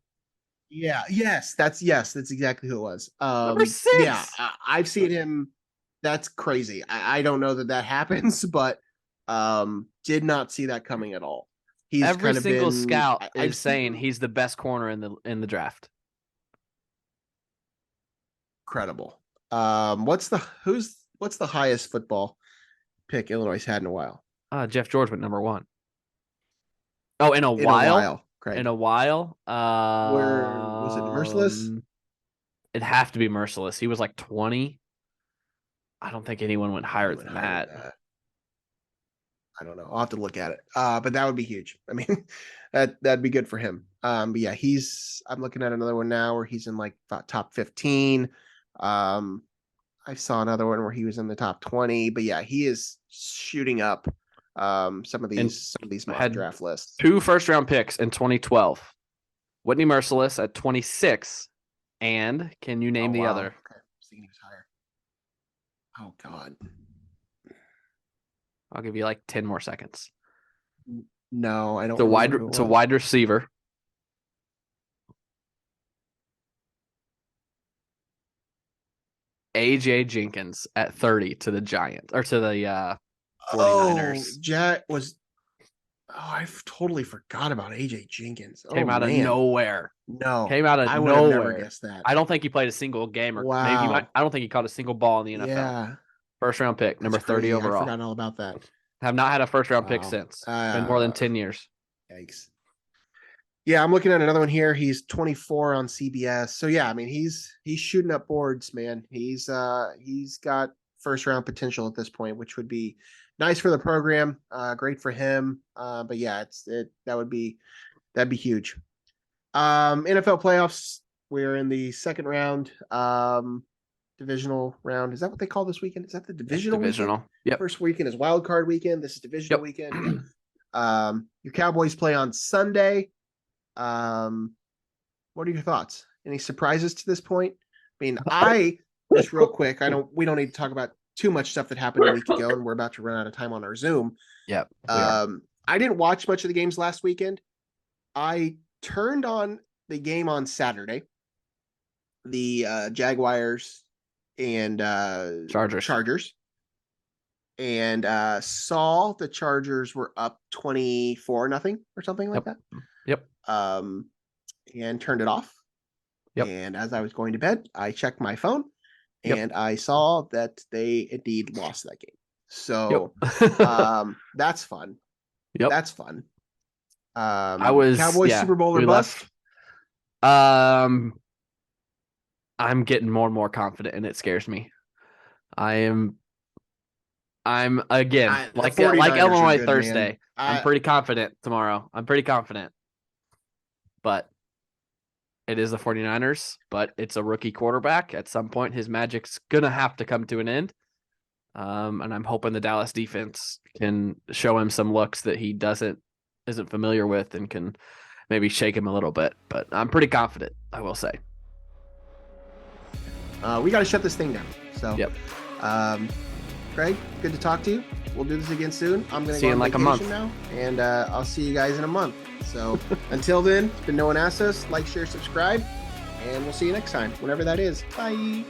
Yeah. Yes. That's exactly who it was.
Number 6.
Yeah, I've seen him. That's crazy. I don't know that happens, but did not see that coming at all. He's
every single scout is saying he's the best corner in the draft.
Incredible. What's the highest football pick Illinois had in a while?
Jeff George went number 1. Oh, in a while.
Correct.
In a while.
Where was it? Merciless?
It'd have to be Merciless. He was like 20. I don't think anyone went higher than that.
I don't know. I'll have to look at it. But that would be huge. I mean, that'd be good for him. But yeah, I'm looking at another one now where he's in like top 15. I saw another one where he was in the top 20. But yeah, he is shooting up some of these mock draft lists.
2 first-round picks in 2012. Whitney Merciless at 26. And can you name the other?
Okay. I was thinking he was higher. Oh, God.
I'll give you like 10 more seconds.
No, I don't.
It's a wide receiver. AJ Jenkins at 30 to the Giants or to the 49ers.
Jack was. Oh, I totally forgot about AJ Jenkins.
Came out of nowhere.
No,
came out of
I
nowhere.
would have never guessed that.
I don't think he played a single game, or maybe I don't think he caught a single ball in the NFL.
Yeah,
first round pick, number 30 overall.
I forgot all about that.
Have not had a first round pick since. Been more than 10 years.
Yikes. Yeah, I'm looking at another one here. He's 24 on CBS. So yeah, I mean he's shooting up boards, man. He's got first round potential at this point, which would be nice for the program. Great for him. But yeah, that'd be huge. NFL playoffs. We're in the second round. Divisional round. Is that what they call this weekend? Is that the divisional?
Divisional.
Yep. First weekend is wild card weekend. This is divisional weekend. Your Cowboys play on Sunday. What are your thoughts? Any surprises to this point? I mean, just real quick. We don't need to talk about too much stuff that happened a week ago, and we're about to run out of time on our Zoom.
Yep.
I didn't watch much of the games last weekend. I turned on the game on Saturday. The Jaguars and Chargers. And saw the Chargers were up 24-0 or something like that.
Yep.
And turned it off.
Yep.
And as I was going to bed, I checked my phone and I saw that they indeed lost that game. So that's fun.
Yep.
That's fun.
Cowboys
Super Bowl or bust?
I'm getting more and more confident, and it scares me. I'm again like Illinois good, Thursday. I'm pretty confident tomorrow. I'm pretty confident, but it is the 49ers, but it's a rookie quarterback. At some point, his magic's going to have to come to an end. And I'm hoping the Dallas defense can show him some looks that he isn't familiar with and can maybe shake him a little bit. But I'm pretty confident, I will say.
We got to shut this thing down. So,
yep.
Craig, good to talk to you. We'll do this again soon. I'm going to
go on vacation
now, and I'll see you guys in a month. So until then, it's been No One Asked Us. Like, share, subscribe, and we'll see you next time, whenever that is. Bye.